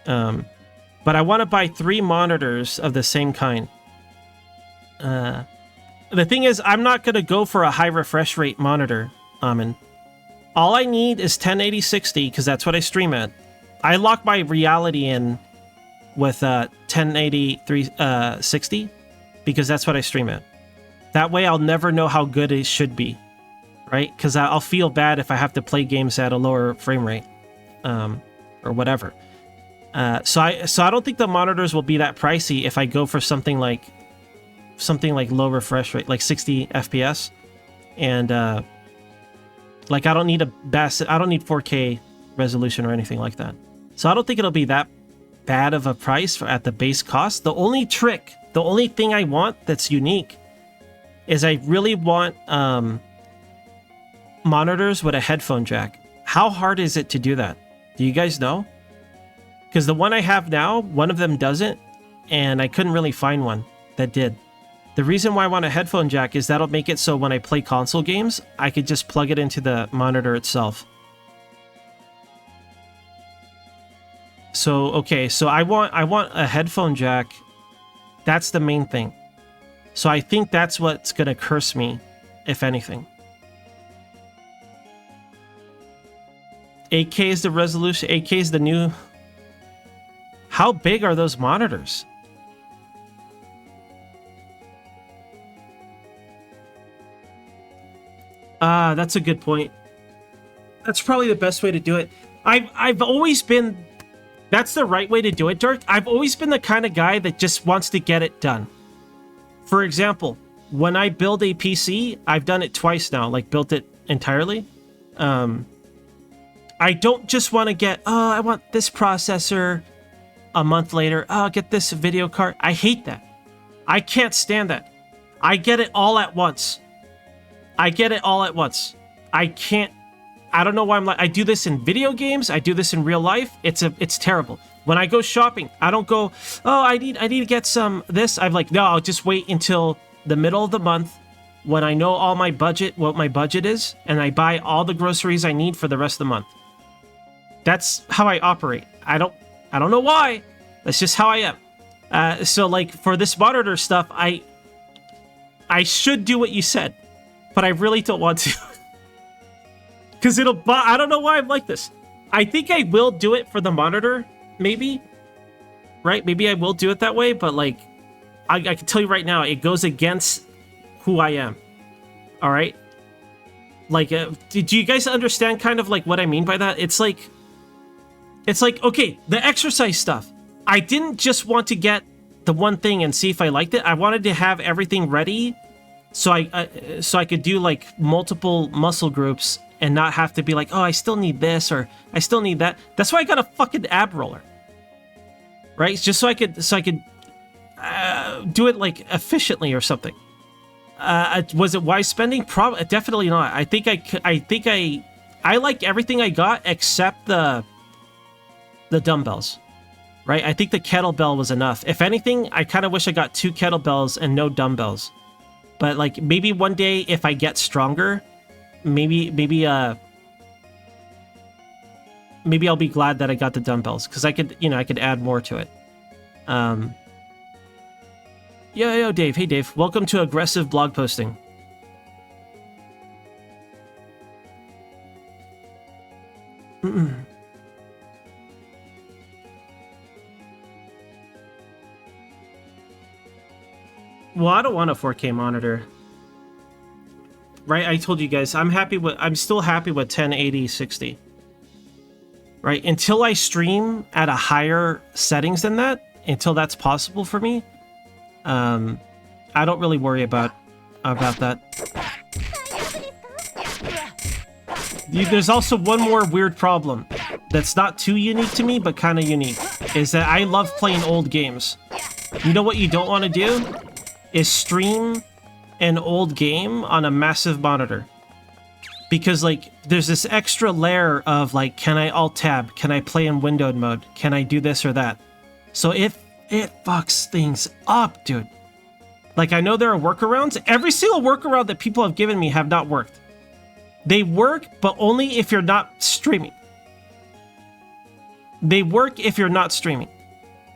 But I want to buy 3 monitors of the same kind. The thing is, I'm not going to go for a high refresh rate monitor, Amin. All I need is 1080-60, because that's what I stream at. I lock my reality in with 1080-60, because that's what I stream at. That way I'll never know how good it should be, right? Because I'll feel bad if I have to play games at a lower frame rate, or whatever. So I don't think the monitors will be that pricey if I go for something like low refresh rate, like 60 FPS, and like I don't need 4K resolution or anything like that. So I don't think it'll be that bad of a price at the base cost. The only thing I want that's unique is I really want monitors with a headphone jack. How hard is it to do that? Do you guys know? Because the one I have now, one of them doesn't, and I couldn't really find one that did. The reason why I want a headphone jack is that'll make it so when I play console games, I could just plug it into the monitor itself. So, okay, so I want a headphone jack. That's the main thing. So I think that's what's gonna curse me, if anything. 8K is the resolution, 8K is the new... How big are those monitors? That's a good point. That's probably the best way to do it. I've always been... That's the right way to do it, Dirk. I've always been the kind of guy that just wants to get it done. For example, when I build a PC, I've done it twice now, like built it entirely. I don't just want to get, I want this processor a month later. I'll get this video card. I hate that. I can't stand that. I get it all at once. I can't. I don't know why I'm like, I do this in video games. I do this in real life. It's terrible. When I go shopping, I don't go, oh, I need to get some this. I'm like, no, I'll just wait until the middle of the month when I know all my budget, what my budget is, and I buy all the groceries I need for the rest of the month. That's how I operate. I don't know why. That's just how I am. So like for this monitor stuff, I should do what you said, but I really don't want to. Because I don't know why I'm like this. I think I will do it for the monitor, maybe. Right? Maybe I will do it that way, but like, I can tell you right now, it goes against who I am. All right? Like, do you guys understand kind of like what I mean by that? It's like, okay, the exercise stuff. I didn't just want to get the one thing and see if I liked it. I wanted to have everything ready so I could do like multiple muscle groups and not have to be like, oh, I still need this or I still need that. That's why I got a fucking ab roller. Right? Just so I could do it like efficiently or something. Was it wise spending? Probably, definitely not. I think I like everything I got except the dumbbells. Right? I think the kettlebell was enough. If anything, I kind of wish I got 2 kettlebells and no dumbbells. But like maybe one day if I get stronger, maybe I'll be glad that I got the dumbbells because I could add more to it. Yo, Dave. Hey, Dave. Welcome to aggressive blog posting. Well, I don't want a 4K monitor. Right? I told you guys, I'm still happy with 1080 60. Right? Until I stream at a higher settings than that, until that's possible for me, I don't really worry about that. There's also one more weird problem that's not too unique to me, but kind of unique, is that I love playing old games. You know what you don't want to do? Is stream an old game on a massive monitor. Because, like, there's this extra layer of, like, can I alt-tab? Can I play in windowed mode? Can I do this or that? So it fucks things up, dude. Like, I know there are workarounds. Every single workaround that people have given me have not worked. They work, but only if you're not streaming. They work if you're not streaming.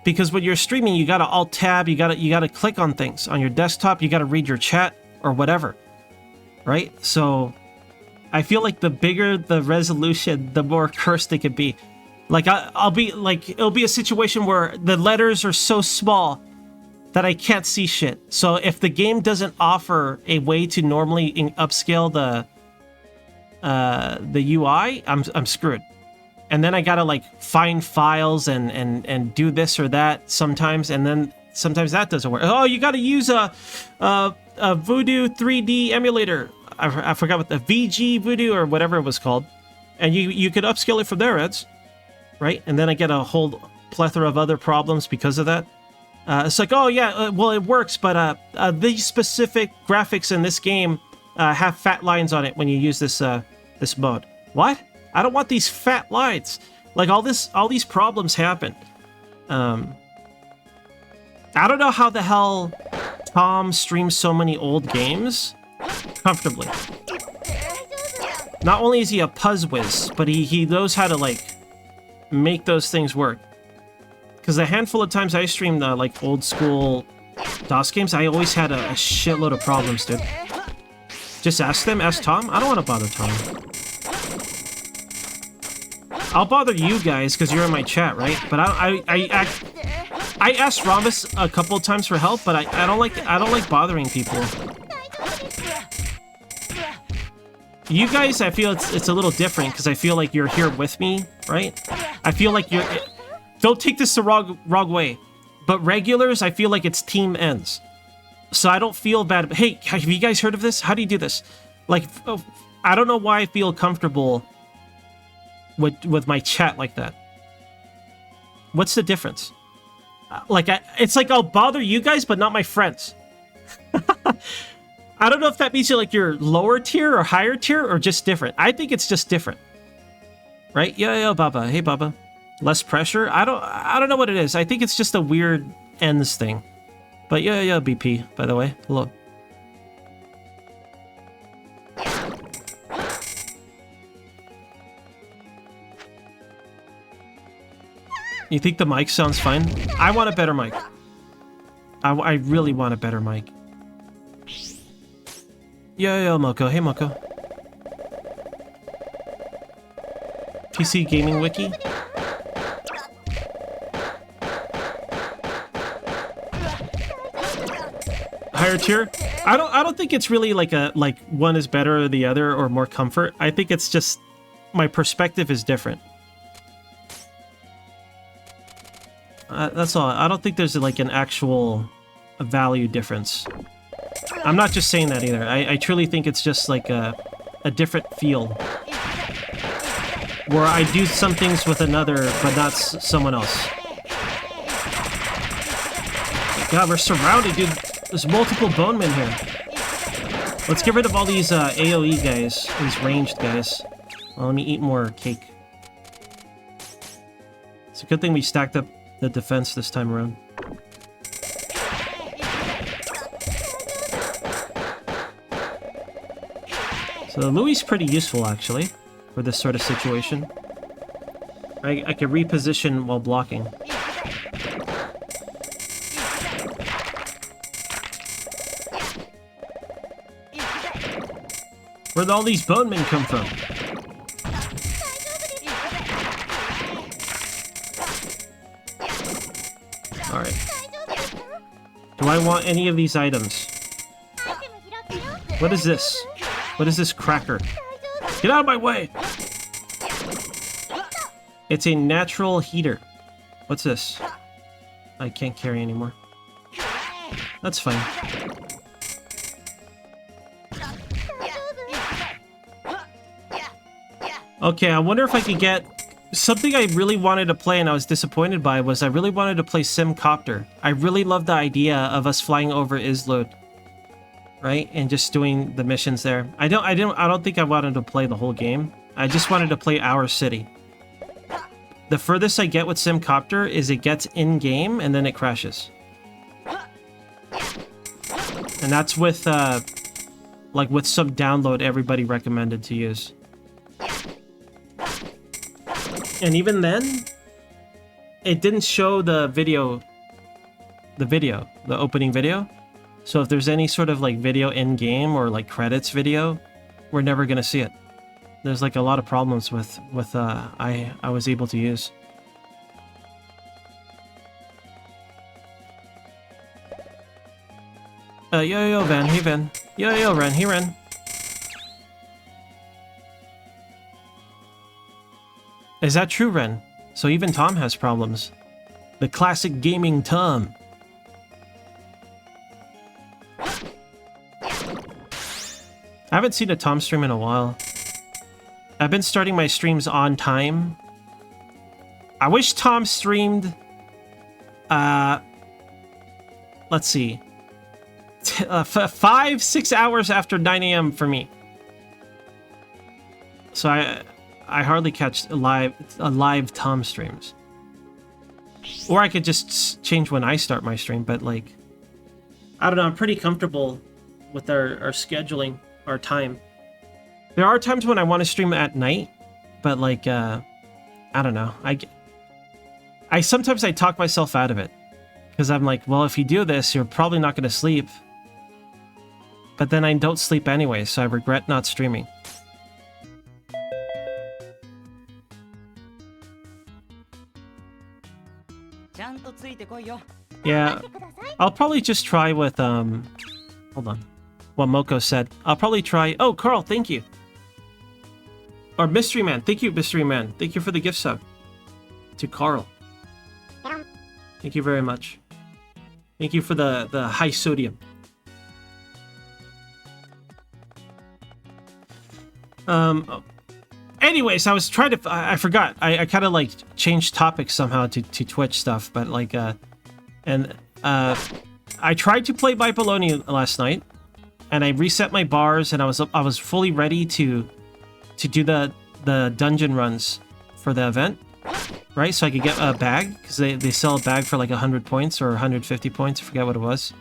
Because when you're streaming, you gotta alt-tab, you gotta click on things. On your desktop, you gotta read your chat or whatever. Right? So I feel like the bigger the resolution, the more cursed it could be. Like, it'll be a situation where the letters are so small that I can't see shit. So if the game doesn't offer a way to normally upscale the UI, I'm screwed. And then I gotta like find files and do this or that sometimes, and then sometimes that doesn't work. Oh, you gotta use a Voodoo 3D emulator. I forgot what the VG Voodoo or whatever it was called, and you could upscale it from there, Eds, right? And then I get a whole plethora of other problems because of that. It's like, oh yeah, well it works, but these specific graphics in this game have fat lines on it when you use this this mode. What? I don't want these fat lines. Like all these problems happen. I don't know how the hell Tom streams so many old games comfortably. Not only is he a puzzwiz, but he knows how to like make those things work. Because a handful of times I streamed like old school DOS games, I always had a shitload of problems, dude. Just ask them, ask Tom. I don't want to bother Tom. I'll bother you guys because you're in my chat, right? But I asked Rhombus a couple of times for help, but I don't like bothering people. You guys, I feel it's a little different because I feel like you're here with me, right? I feel like you're. Don't take this the wrong way, but regulars, I feel like it's team ends, so I don't feel bad. But hey, have you guys heard of this? How do you do this? Like, I don't know why I feel comfortable with my chat like that. What's the difference? It's like I'll bother you guys, but not my friends. I don't know if that means you're lower tier or higher tier or just different. I think it's just different, right? Yeah, Baba. Hey, Baba. Less pressure. I don't know what it is. I think it's just a weird ends thing. But yeah, BP. By the way, hello. You think the mic sounds fine? I want a better mic. I really want a better mic. Yo, Moko. Hey, Moko. PC Gaming Wiki. Higher tier? I don't think it's really like one is better or the other or more comfort. I think it's just my perspective is different. That's all. I don't think there's like an actual value difference. I'm not just saying that either. I truly think it's just like a different feel. Where I do some things with another, but not someone else. God, we're surrounded, dude. There's multiple bone men here. Let's get rid of all these AoE guys, these ranged guys. Well, let me eat more cake. It's a good thing we stacked up the defense this time around. So Louis is pretty useful, actually, for this sort of situation. I can reposition while blocking. Where'd all these bone men come from? Alright. Do I want any of these items? What is this? What is this cracker? Get out of my way! It's a natural heater. What's this? I can't carry anymore. That's fine. Okay, I wonder if I could get... Something I really wanted to play and I was disappointed by was I really wanted to play Simcopter. I really love the idea of us flying over Islode, right? And just doing the missions there. I don't think I wanted to play the whole game. I just wanted to play our city. The furthest I get with Simcopter is it gets in-game and then it crashes. And that's with, like with some download everybody recommended to use. And even then, it didn't show the opening video. So if there's any sort of like video in-game or like credits video, we're never gonna see it. There's like a lot of problems with I was able to use. Yo, Van, hey Van. Yo, Ren, hey Ren. Is that true, Ren? So even Tom has problems. The classic gaming Tom. I haven't seen a Tom stream in a while. I've been starting my streams on time. I wish Tom streamed... let's see. 5-6 hours after 9 AM for me. So I hardly catch live Tom streams. Or I could just change when I start my stream, but like... I don't know, I'm pretty comfortable with our scheduling, our time. There are times when I want to stream at night, but like, I don't know. Sometimes I talk myself out of it. Because I'm like, well, if you do this, you're probably not going to sleep. But then I don't sleep anyway, so I regret not streaming. Yeah, I'll probably just try with, hold on. What Moko said. I'll probably try... Oh, Carl, thank you. Or Mystery Man. Thank you, Mystery Man. Thank you for the gift sub. To Carl. Thank you very much. Thank you for the high sodium. Oh. Anyways, I was trying to... I forgot. I kind of like changed topics somehow to Twitch stuff, but like... I tried to play Bipoloni last night, and I reset my bars, and I was fully ready to do the dungeon runs for the event, right? So I could get a bag, because they sell a bag for like 100 points or 150 points, I forget what it was.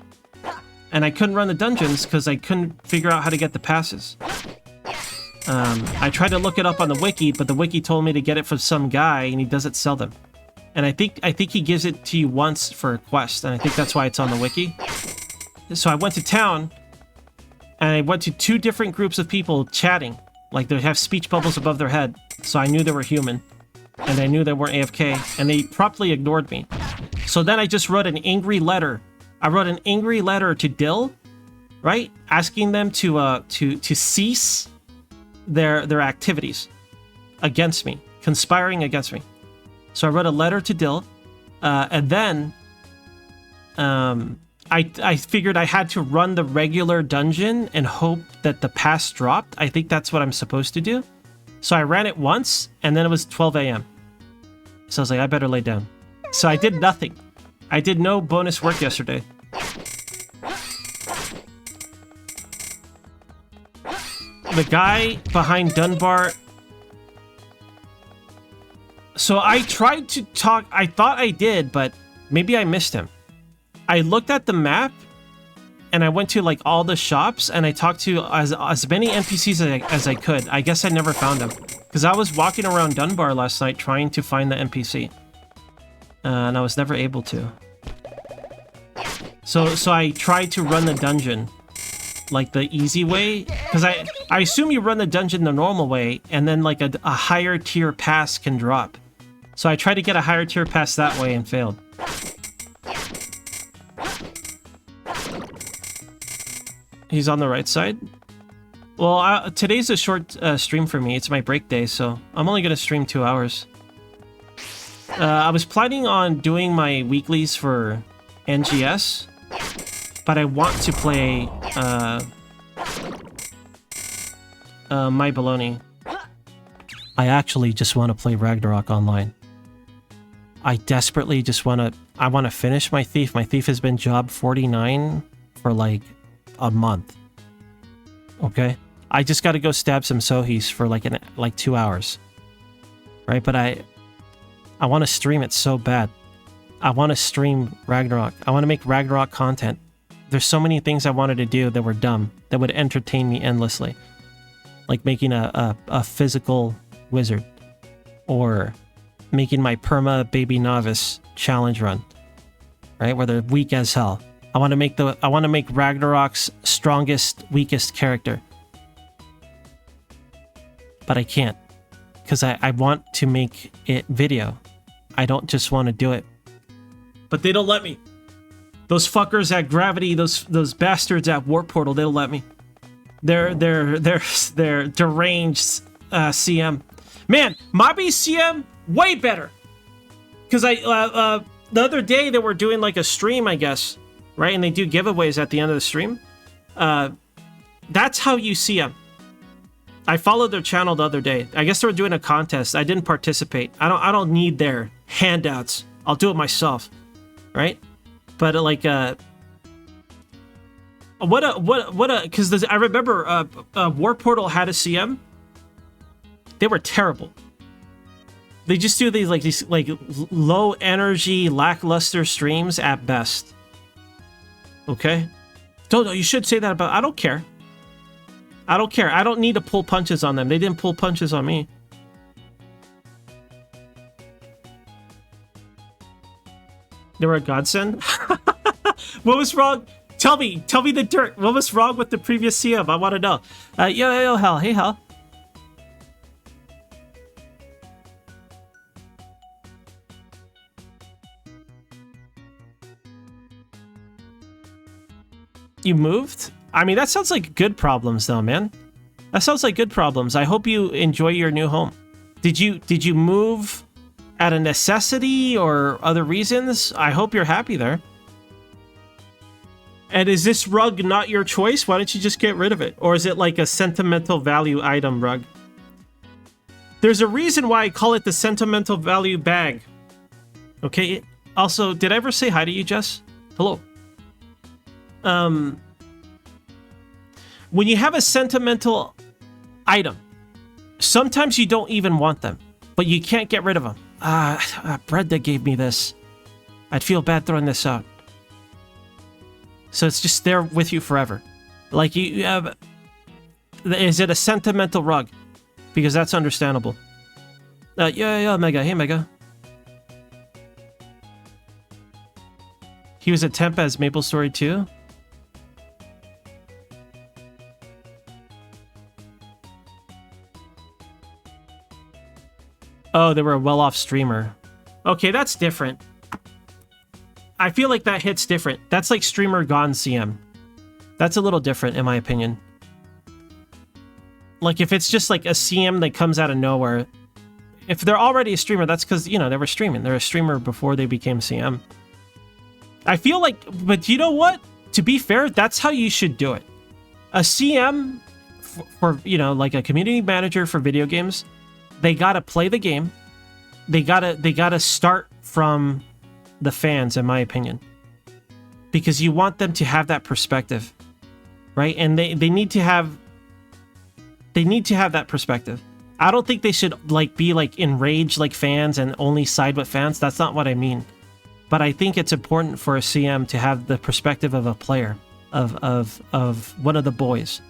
And I couldn't run the dungeons because I couldn't figure out how to get the passes. I tried to look it up on the wiki, but the wiki told me to get it from some guy, and he doesn't sell them. And I think he gives it to you once for a quest, and I think that's why it's on the wiki. So I went to town, and I went to 2 different groups of people chatting. Like, they have speech bubbles above their head, so I knew they were human. And I knew they weren't AFK, and they promptly ignored me. So then I just wrote an angry letter. I wrote an angry letter to Dill, right? Asking them to cease their activities against me, conspiring against me. So I wrote a letter to Dill, and then I figured I had to run the regular dungeon and hope that the pass dropped. I think that's what I'm supposed to do. So I ran it once, and then it was 12 a.m. So I was like, I better lay down. So I did nothing. I did no bonus work yesterday. The guy behind Dunbar... So I tried to talk... I thought I did, but maybe I missed him. I looked at the map, and I went to like all the shops, and I talked to as many NPCs as I could. I guess I never found him, because I was walking around Dunbar last night trying to find the NPC, and I was never able to. So I tried to run the dungeon like the easy way, because I assume you run the dungeon the normal way, and then like a higher tier pass can drop. So I tried to get a higher tier pass that way and failed. He's on the right side. Well, today's a short stream for me. It's my break day, so I'm only going to stream 2 hours. I was planning on doing my weeklies for NGS, but I want to play My Baloney. I actually just want to play Ragnarok online. I desperately just want to... I want to finish my Thief. My Thief has been job 49 for like a month. Okay? I just got to go stab some Sohis for like 2 hours. Right? But I want to stream it so bad. I want to stream Ragnarok. I want to make Ragnarok content. There's so many things I wanted to do that were dumb, that would entertain me endlessly. Like making a physical wizard. Or making my perma baby novice challenge run. Right? Where they're weak as hell. I want to make Ragnarok's strongest, weakest character. But I can't. Because I want to make it video. I don't just want to do it. But they don't let me. Those fuckers at Gravity, those bastards at Warp Portal, they don't let me. They're deranged CM. Man, Mabi CM, way better. Because the other day they were doing like a stream, I guess. Right? And they do giveaways at the end of the stream. That's how you see them. I followed their channel the other day. I guess they were doing a contest. I didn't participate. I don't need their handouts. I'll do it myself. Right? But like because I remember War Portal had a CM. They were terrible. They just do these low energy, lackluster streams at best. Okay? You should say that about... I don't care. I don't care. I don't need to pull punches on them. They didn't pull punches on me. They were a godsend? What was wrong? Tell me the dirt. What was wrong with the previous CM? I want to know. Yo, Hell. Hey, Hell. You moved? I mean, that sounds like good problems, though, man. That sounds like good problems. I hope you enjoy your new home. Did you move out of necessity or other reasons? I hope you're happy there. And is this rug not your choice? Why don't you just get rid of it? Or is it like a sentimental value item rug? There's a reason why I call it the sentimental value bag. Okay. Also, did I ever say hi to you, Jess? Hello. When you have a sentimental item, sometimes you don't even want them, but you can't get rid of them. Brenda gave me this. I'd feel bad throwing this out. So it's just there with you forever. Like you have... Is it a sentimental rug? Because that's understandable. Yeah, Mega. Hey, Mega. He was a temp as MapleStory 2. Oh, they were a well-off streamer. Okay, that's different. I feel like that hits different. That's like streamer gone CM. That's a little different, in my opinion. Like, if it's just like a CM that comes out of nowhere, if they're already a streamer, that's because, you know, they were streaming. They're a streamer before they became CM. I feel like, but you know what? To be fair, that's how you should do it. A CM for you know, like a community manager for video games, they gotta play the game. They gotta start from the fans, in my opinion, because you want them to have that perspective, right? And they need to have that perspective. I don't think they should like be like enraged like fans and only side with fans. That's not what I mean. But I think it's important for a CM to have the perspective of a player, of one of the boys,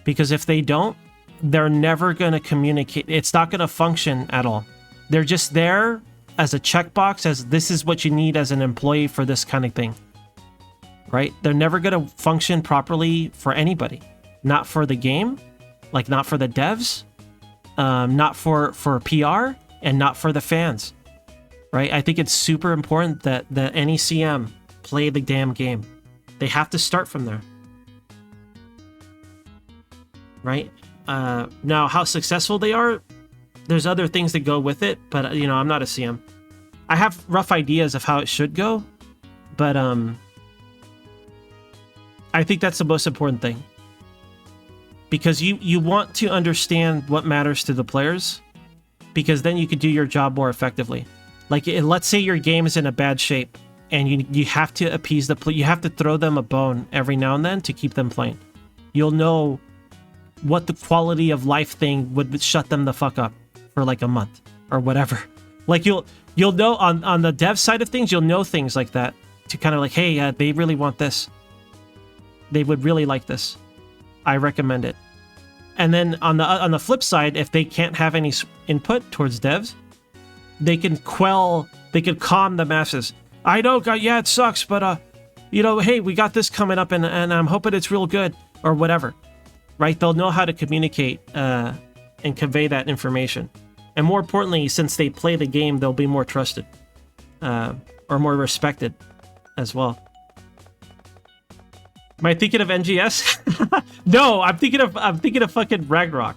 because if they don't, they're never going to communicate. It's not going to function at all. They're just there as a checkbox, as this is what you need as an employee for this kind of thing, right? They're never going to function properly for anybody. Not for the game, like not for the devs, not for PR, and not for the fans, right? I think it's super important that any CM play the damn game. They have to start from there, right? Now, how successful they are, there's other things that go with it, but, you know, I'm not a CM. I have rough ideas of how it should go, but I think that's the most important thing. Because you want to understand what matters to the players, because then you could do your job more effectively. Like, let's say your game is in a bad shape, and you have to appease you have to throw them a bone every now and then to keep them playing. You'll know what the quality of life thing would shut them the fuck up for like a month or whatever. Like you'll know on the dev side of things, you'll know things like that to kind of like, hey, they really want this. They would really like this. I recommend it. And then on the flip side, if they can't have any input towards devs, they can calm the masses. I know, yeah, it sucks, but you know, hey, we got this coming up, and I'm hoping it's real good or whatever. Right? They'll know how to communicate and convey that information. And more importantly, since they play the game, they'll be more trusted or more respected as well. Am I thinking of NGS? No, I'm thinking of fucking Ragnarok,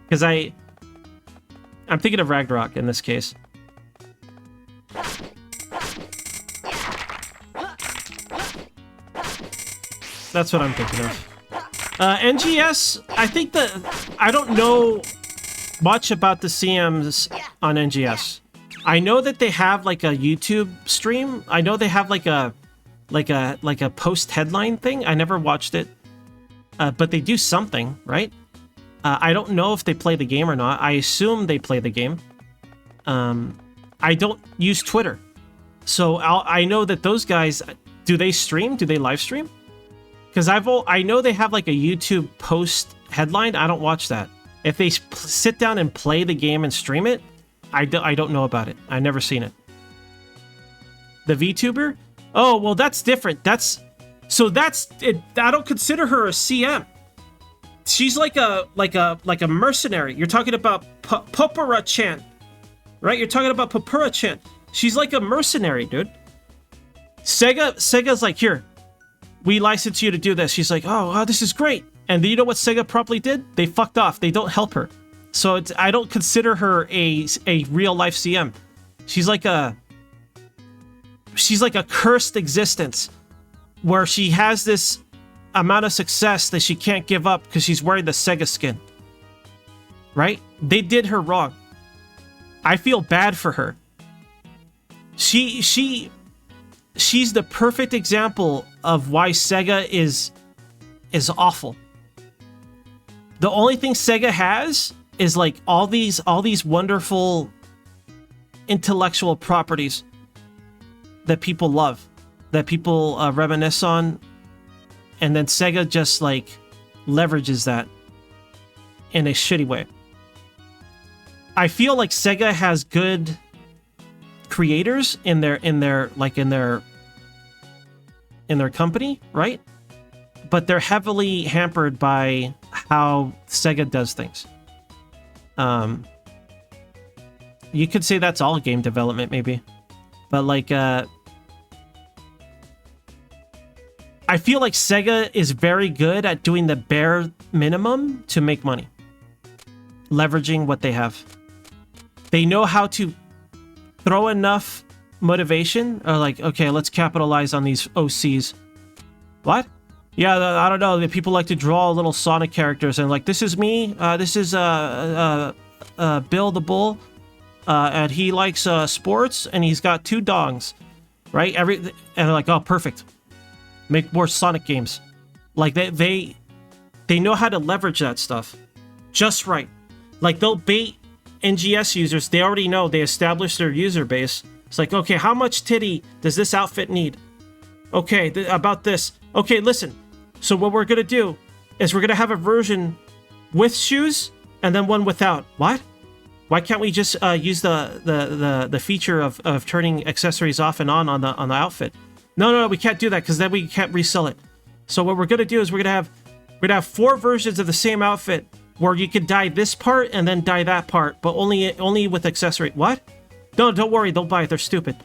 because I'm thinking of Ragnarok in this case. That's what I'm thinking of. NGS, I think that I don't know much about the CMs on NGS. I know that they have like a YouTube stream. I know they have like a post headline thing. I never watched it, but they do something, right? I don't know if they play the game or not. I assume they play the game. I don't use Twitter, so I know that those guys, do they stream? Do they live stream? Because I know they have like a YouTube post headline. I don't watch that. If they sit down and play the game and stream it, I don't know about it. I've never seen it. The VTuber? Oh, well, that's different. That's it. I don't consider her a CM. She's like a mercenary. You're talking about Popura-chan, right? You're talking about Popura-chan. She's like a mercenary, dude. Sega's like, here, we license you to do this. She's like, oh, this is great. And you know what Sega probably did? They fucked off. They don't help her. So I don't consider her a real life CM. She's like a cursed existence where she has this amount of success that she can't give up because she's wearing the Sega skin. Right? They did her wrong. I feel bad for her. She's the perfect example of why Sega is awful. The only thing Sega has is like all these wonderful intellectual properties that people love, that people reminisce on, and then Sega just like leverages that in a shitty way. I feel like Sega has good creators in their in their company, right? But they're heavily hampered by how Sega does things. You could say that's all game development, maybe. But like, I feel like Sega is very good at doing the bare minimum to make money. Leveraging what they have. They know how to throw enough motivation, or like, okay, let's capitalize on these OCs. What? Yeah, I don't know. The people like to draw little Sonic characters and like, this is me. This is Bill the Bull, and he likes sports, and he's got 2 dongs, right? And they're like, oh, perfect. Make more Sonic games. Like they know how to leverage that stuff just right. Like they'll bait NGS users. They already know. They established their user base. It's like, okay, how much titty does this outfit need? Okay, about this. Okay, listen. So what we're gonna do is we're gonna have a version with shoes and then one without. What? Why can't we just use the feature of turning accessories off and on the outfit? No, we can't do that because then we can't resell it. So what we're gonna do is we're gonna have 4 versions of the same outfit where you can dye this part and then dye that part, but only with accessory. What? No, don't worry, they'll buy it. They're stupid.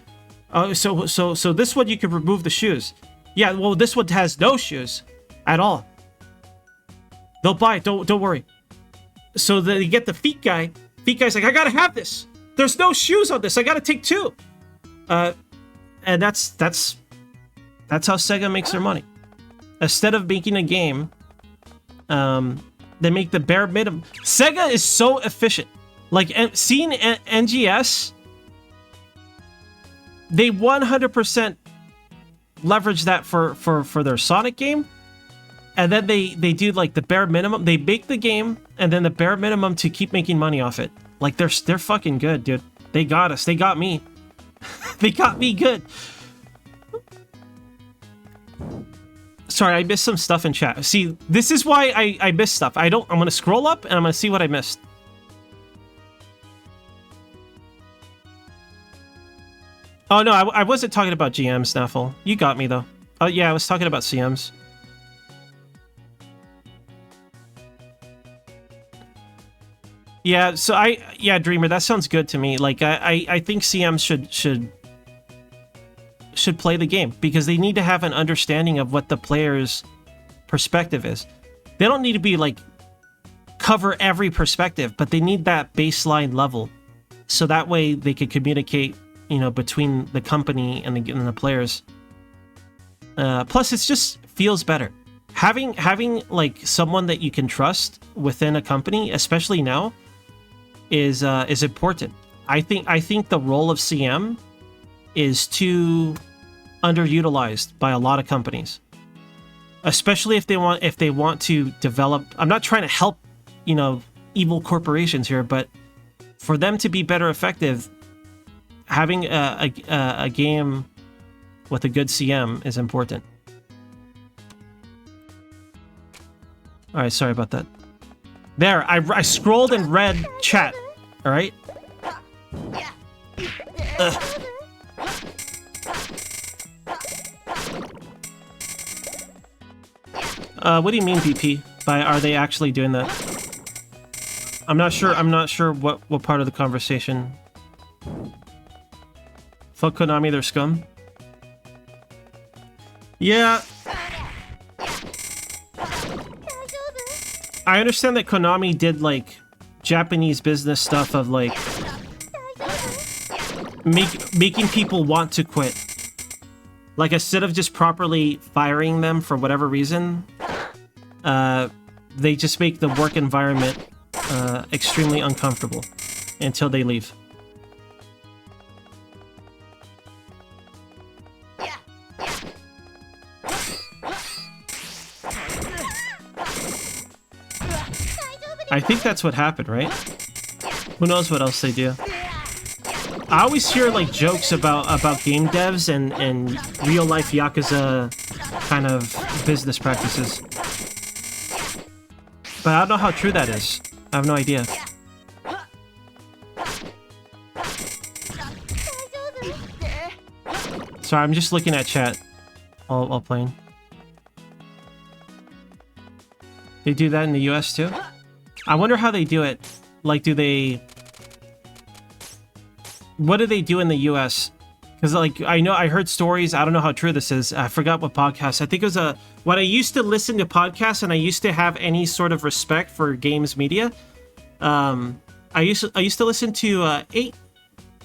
So this one you can remove the shoes. Yeah, well, this one has no shoes at all. They'll buy it. Don't worry. So you get the feet guy. Feet guy's like, I gotta have this. There's no shoes on this. I gotta take 2. And that's how Sega makes their money. Instead of making a game, they make the bare minimum. Sega is so efficient. Like, seeing NGS, they 100% leverage that for their Sonic game, and then they do like the bare minimum. They make the game and then the bare minimum to keep making money off it. Like they're fucking good, dude. They got us. They got me. They got me good. Sorry, I missed some stuff in chat. See, this is why I missed stuff. I'm gonna scroll up and I'm gonna see what I missed. Oh no, I wasn't talking about GMs, Snaffle. You got me though. Oh yeah, I was talking about CMs. Yeah, so Dreamer, that sounds good to me. Like I think CMs should play the game because they need to have an understanding of what the player's perspective is. They don't need to be like cover every perspective, but they need that baseline level, so that way they could communicate, you know, between the company and the players. Plus, it just feels better having like someone that you can trust within a company, especially now, is important. I think the role of CM is too underutilized by a lot of companies, especially if they want to develop. I'm not trying to help, you know, evil corporations here, but for them to be better effective, having a game with a good CM is important. All right, sorry about that. There, I scrolled and read chat. All right. What do you mean, BP? By are they actually doing that? I'm not sure. I'm not sure what part of the conversation. Fuck Konami, they're scum. Yeah. I understand that Konami did like Japanese business stuff of like making people want to quit. Like instead of just properly firing them for whatever reason, they just make the work environment extremely uncomfortable until they leave. I think that's what happened, right? Who knows what else they do? I always hear like jokes about game devs and real life Yakuza kind of business practices. But I don't know how true that is. I have no idea. Sorry, I'm just looking at chat. while playing. They do that in the US too? I wonder how they do it. Like, do they... What do they do in the US? Because, like, I heard stories. I don't know how true this is. I forgot what podcast. I think it was when I used to listen to podcasts and I used to have any sort of respect for games media. I used to listen to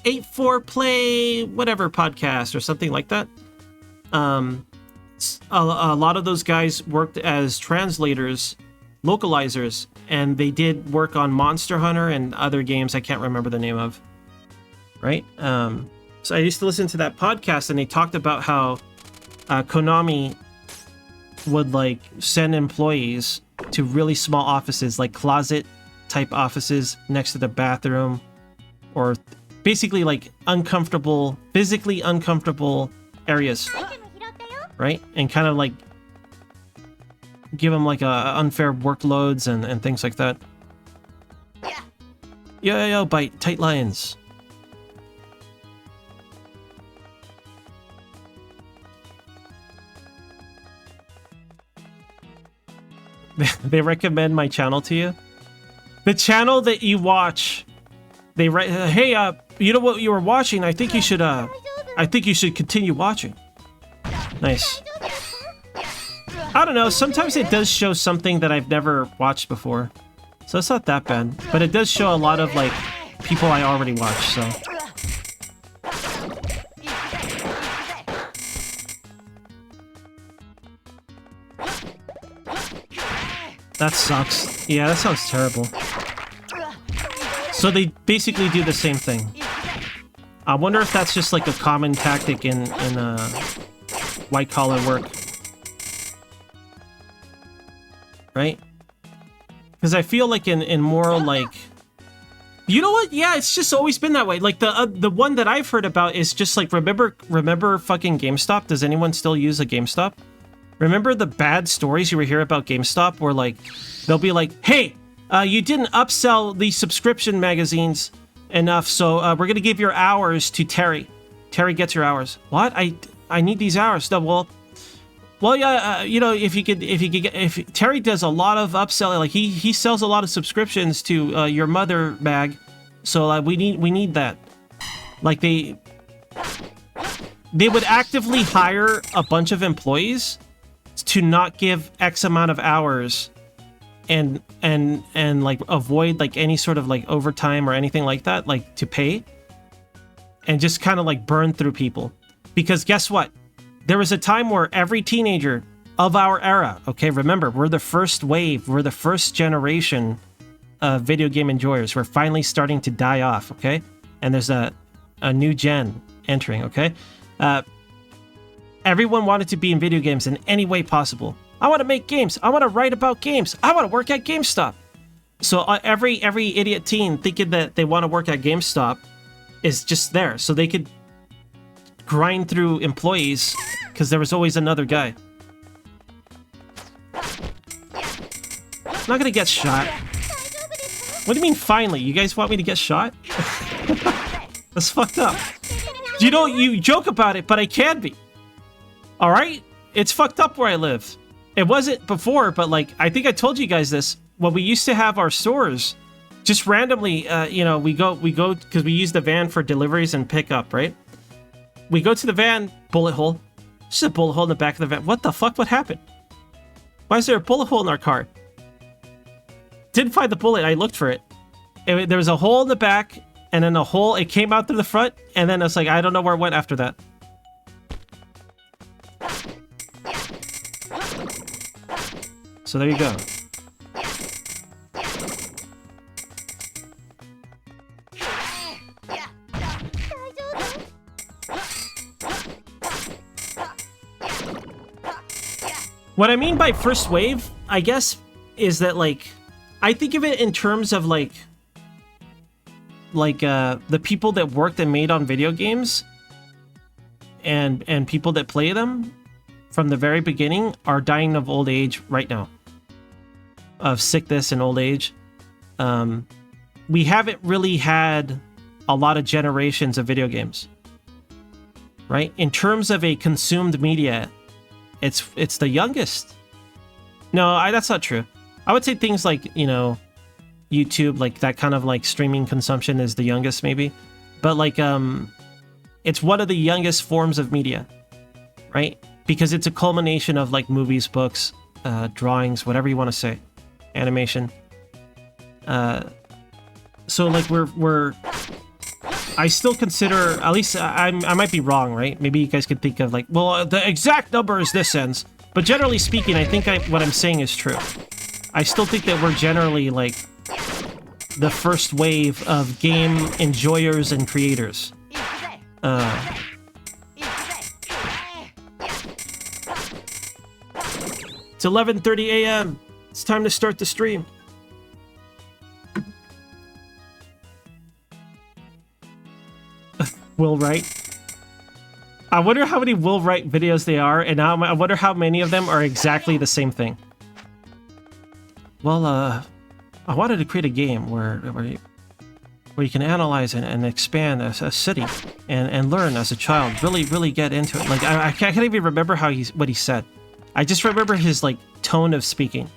8-4 Play whatever podcast or something like that. A lot of those guys worked as translators, localizers, and they did work on Monster Hunter and other games I can't remember the name of. Right? So I used to listen to that podcast, and they talked about how Konami would like send employees to really small offices, like closet-type offices next to the bathroom, or basically like physically uncomfortable areas, アイテム拾ったよ。 right? And kind of like give them like unfair workloads and things like that. Yo, bite tight lines. They recommend my channel to you. The channel that you watch, they write, hey, you know what you were watching? I think you should continue watching. Nice. I don't know. Sometimes it does show something that I've never watched before, so it's not that bad. But it does show a lot of like people I already watched. So. That sucks. Yeah, that sounds terrible. So they basically do the same thing. I wonder if that's just like a common tactic in white collar work. Right? Because I feel like in more like... You know what? Yeah, it's just always been that way. Like the one that I've heard about is just like, remember fucking GameStop? Does anyone still use a GameStop? Remember the bad stories you were hearing about GameStop where like they'll be like, hey, you didn't upsell the subscription magazines enough, so we're gonna give your hours to Terry. Terry gets your hours. What? I need these hours. No, well, yeah, you know, if Terry does a lot of upselling, like he sells a lot of subscriptions to your mother mag, so we need that. Like they would actively hire a bunch of employees to not give X amount of hours and like avoid like any sort of like overtime or anything like that, like to pay, and just kind of like burn through people. Because guess what? There was a time where every teenager of our era, okay, remember, we're the first wave, we're the first generation of video game enjoyers. We're finally starting to die off, okay? And there's a new gen entering, okay? Everyone wanted to be in video games in any way possible. I want to make games. I want to write about games. I want to work at GameStop. So every idiot teen thinking that they want to work at GameStop is just there. So they could grind through employees because there was always another guy. I'm not going to get shot. What do you mean finally? You guys want me to get shot? That's fucked up. You know, you joke about it, but I can be. All right? It's fucked up where I live. It wasn't before, but like, I think I told you guys this. When we used to have our stores, just randomly, you know, we go, because we use the van for deliveries and pickup, right? We go to the van, bullet hole. Just a bullet hole in the back of the van. What the fuck? What happened? Why is there a bullet hole in our car? Didn't find the bullet. I looked for it. There was a hole in the back, and then a hole. It came out through the front, and then it's like, I don't know where it went after that. So there you go. What I mean by first wave, I guess, is that like, I think of it in terms of like the people that worked and made on video games and people that play them from the very beginning are dying of old age right now. Of sickness and old age. We haven't really had a lot of generations of video games. Right? In terms of a consumed media, it's the youngest. No, that's not true. I would say things like, you know, YouTube, like that kind of like streaming consumption is the youngest maybe. But like it's one of the youngest forms of media, right? Because it's a culmination of like movies, books, drawings, whatever you want to say, animation. So like I still consider, at least I might be wrong, right? Maybe you guys could think of like, well, the exact number is this ends. But generally speaking, I think what I'm saying is true. I still think that we're generally like the first wave of game enjoyers and creators. It's 11:30 a.m. It's time to start the stream. Will Wright. I wonder how many Will Wright videos they are, and I wonder how many of them are exactly the same thing. Well, I wanted to create a game where you can analyze and expand a city and learn as a child. Really get into it. Like I can't even remember what he said. I just remember his like tone of speaking.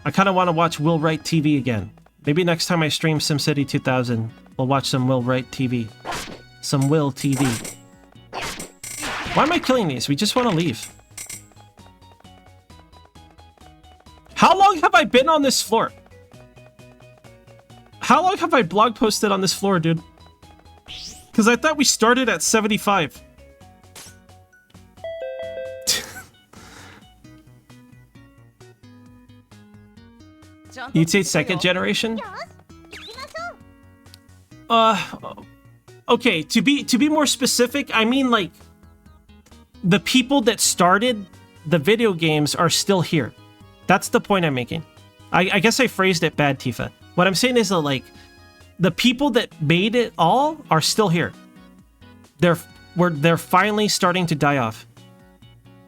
I kind of want to watch Will Wright TV again. Maybe next time I stream SimCity 2000, we'll watch some Will Wright TV. Some Will TV. Why am I killing these? We just want to leave. How long have I been on this floor? How long have I blog posted on this floor, dude? Because I thought we started at 75. You'd say second generation? よし行きましょう Okay, to be more specific, I mean like the people that started the video games are still here. That's the point I'm making. I guess I phrased it bad, Tifa. What I'm saying is that like the people that made it all are still here. They're finally starting to die off.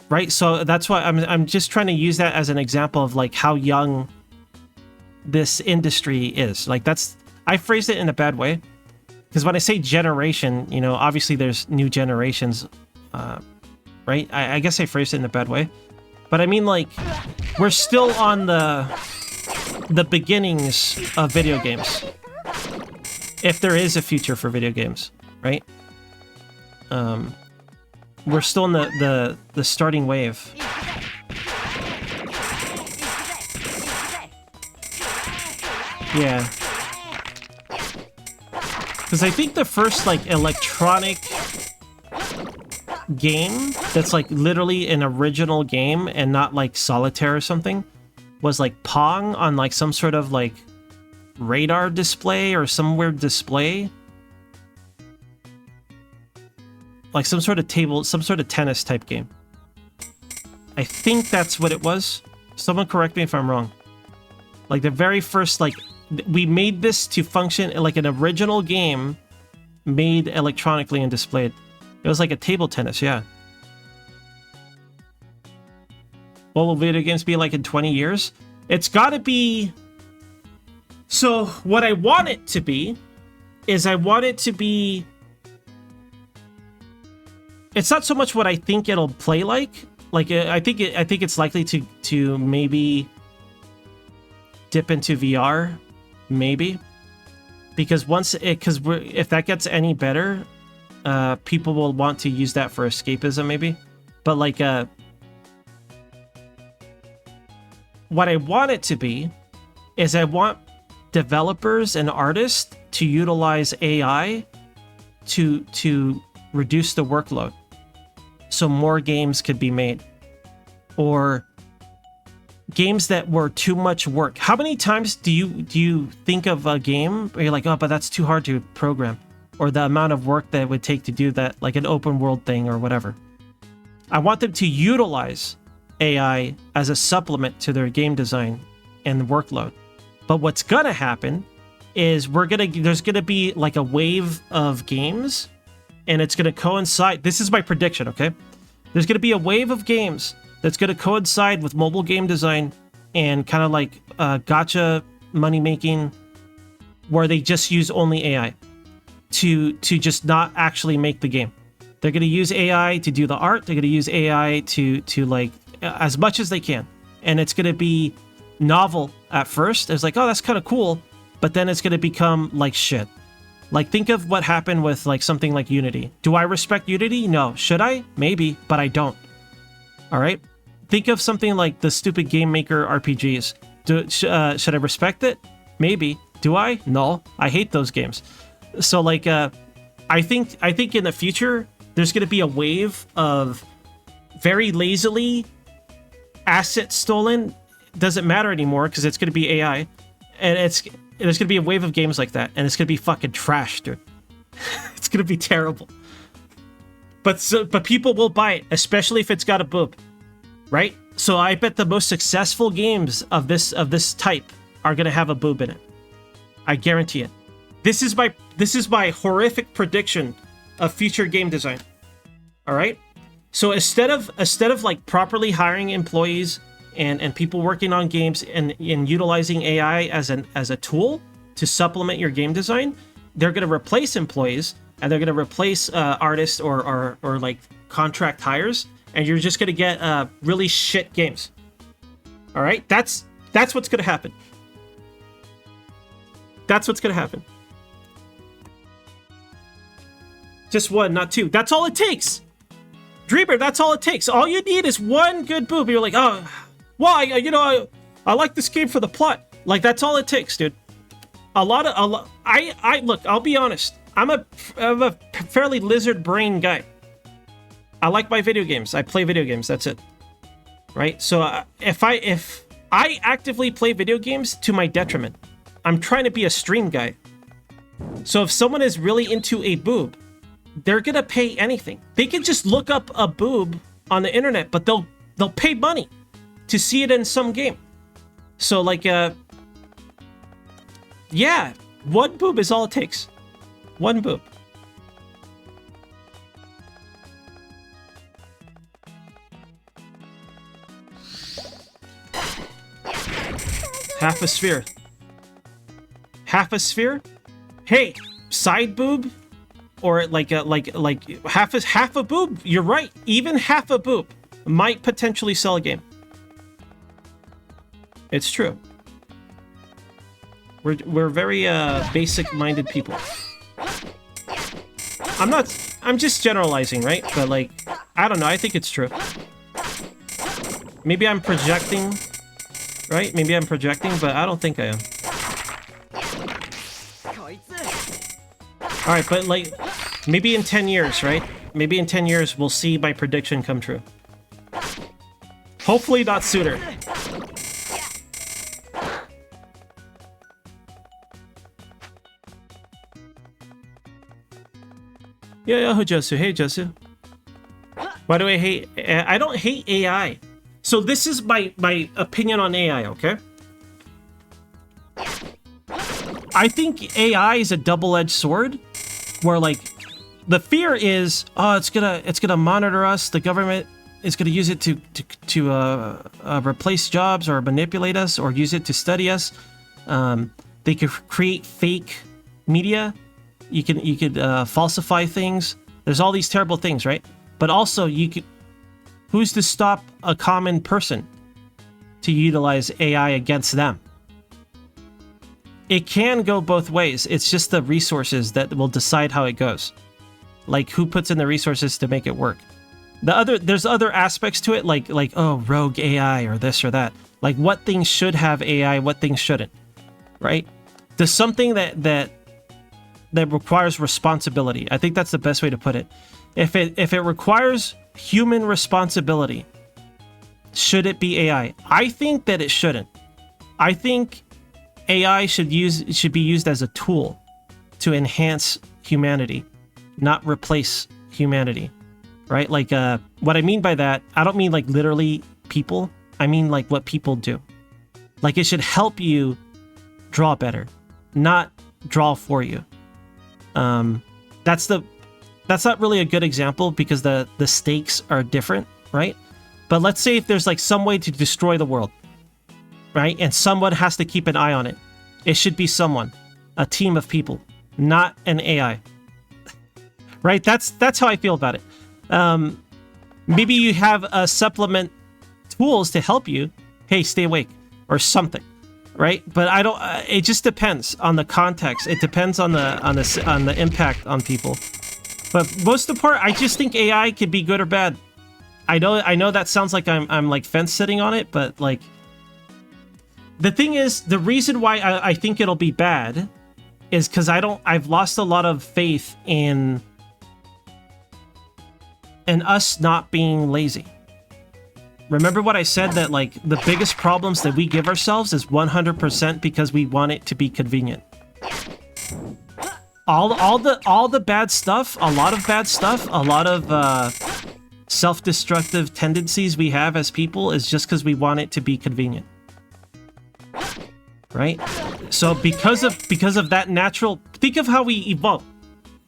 Right? So that's why I'm just trying to use that as an example of like how young this industry is. Like I phrased it in a bad way. Because when I say generation, you know, obviously there's new generations, right? I guess I phrased it in a bad way. But I mean, like, we're still on the beginnings of video games. If there is a future for video games, right? We're still in the starting wave. Yeah. Because I think the first, like, electronic game that's, like, literally an original game and not, like, solitaire or something was, like, Pong on, like, some sort of, like, radar display or some weird display. Like, some sort of tennis type game. I think that's what it was. Someone correct me if I'm wrong. Like, the very first, like, we made this to function like an original game made electronically and displayed. It was like a table tennis, yeah. What will video games be like in 20 years? It's gotta be... So, what I want it to be is I want it to be... It's not so much what I think it'll play like. Like, I think it's likely to maybe dip into VR. Maybe, because if that gets any better, people will want to use that for escapism, maybe. But like, what I want it to be is I want developers and artists to utilize AI to reduce the workload, so more games could be made, or games that were too much work. How many times do you think of a game where you're like, oh, but that's too hard to program, or the amount of work that it would take to do that, like an open world thing or whatever? I want them to utilize AI as a supplement to their game design and workload. But what's gonna happen is there's gonna be like a wave of games, and it's gonna coincide. This is my prediction, okay? There's gonna be a wave of games that's going to coincide with mobile game design and kind of like gacha money making, where they just use only AI to just not actually make the game. They're going to use AI to do the art. They're going to use AI to like as much as they can. And it's going to be novel at first. It's like, oh, that's kind of cool. But then it's going to become like shit. Like, think of what happened with like something like Unity. Do I respect Unity? No. Should I? Maybe, but I don't. All right. Think of something like the stupid Game Maker RPGs. Should I respect it? Maybe. Do I? No. I hate those games. So like, I think in the future there's going to be a wave of very lazily assets stolen. Doesn't matter anymore because it's going to be AI, and there's going to be a wave of games like that, and it's going to be fucking trash, dude. It's going to be terrible. But people will buy it, especially if it's got a boob, right? So I bet the most successful games of this type are going to have a boob in it. I guarantee it. This is my horrific prediction of future game design. All right. So instead of like properly hiring employees and people working on games and utilizing AI as a tool to supplement your game design, they're going to replace employees and they're going to replace artists or like contract hires, and you're just going to get really shit games. All right. That's what's going to happen. That's what's going to happen. Just one, not two. That's all it takes. Dreamer, that's all it takes. All you need is one good boob. You're like, oh, well, I like this game for the plot. Like, that's all it takes, dude. Look, I'll be honest. I'm a fairly lizard brain guy. I like my video games. I play video games. That's it. Right? So if I actively play video games to my detriment, I'm trying to be a stream guy. So if someone is really into a boob, they're gonna pay anything. They can just look up a boob on the internet, but they'll pay money to see it in some game. So like, yeah, one boob is all it takes. One boob. Half a sphere. Half a sphere? Hey, side boob? Or like half a boob. You're right. Even half a boob might potentially sell a game. It's true. We're very basic-minded people. I'm just generalizing, right? But like, I don't know. I think it's true. Maybe I'm projecting, right? Maybe I'm projecting, but I don't think I am. All right, but like, maybe in 10 years, right? Maybe in 10 years, we'll see my prediction come true. Hopefully not sooner. Yeah, Josu. Hey, Josu. Why do I hate... I don't hate AI. So this is my opinion on AI, okay? I think AI is a double-edged sword, where like the fear is, oh, it's gonna monitor us. The government is gonna use it to replace jobs or manipulate us or use it to study us. They could create fake media. You could falsify things. There's all these terrible things, right? But also, who's to stop a common person to utilize AI against them? It can go both ways. It's just the resources that will decide how it goes. Like, who puts in the resources to make it work? There's other aspects to it, like oh, rogue AI or this or that. Like, what things should have AI, what things shouldn't, right? There's something that requires responsibility. I think that's the best way to put it. If it requires human responsibility, should it be AI? I think that it shouldn't. I think AI should be used as a tool to enhance humanity, not replace humanity, right? Like, what I mean by that, I don't mean like literally people. I mean like what people do. Like, it should help you draw better, not draw for you. That's not really a good example because the stakes are different, right? But let's say if there's like some way to destroy the world, right? And someone has to keep an eye on it. It should be someone, a team of people, not an AI. Right? That's how I feel about it. Maybe you have a supplement tools to help you. Hey, stay awake or something, right? But I don't. It just depends on the context. It depends on the impact on people. But most of the part, I just think AI could be good or bad. I know that sounds like I'm like fence sitting on it, but like the thing is, the reason why I think it'll be bad is because I've lost a lot of faith in us not being lazy. Remember what I said, that like the biggest problems that we give ourselves is 100% because we want it to be convenient. All the bad stuff, a lot of bad stuff, a lot of self-destructive tendencies we have as people is just because we want it to be convenient. Right? So because of that natural, think of how we evolve.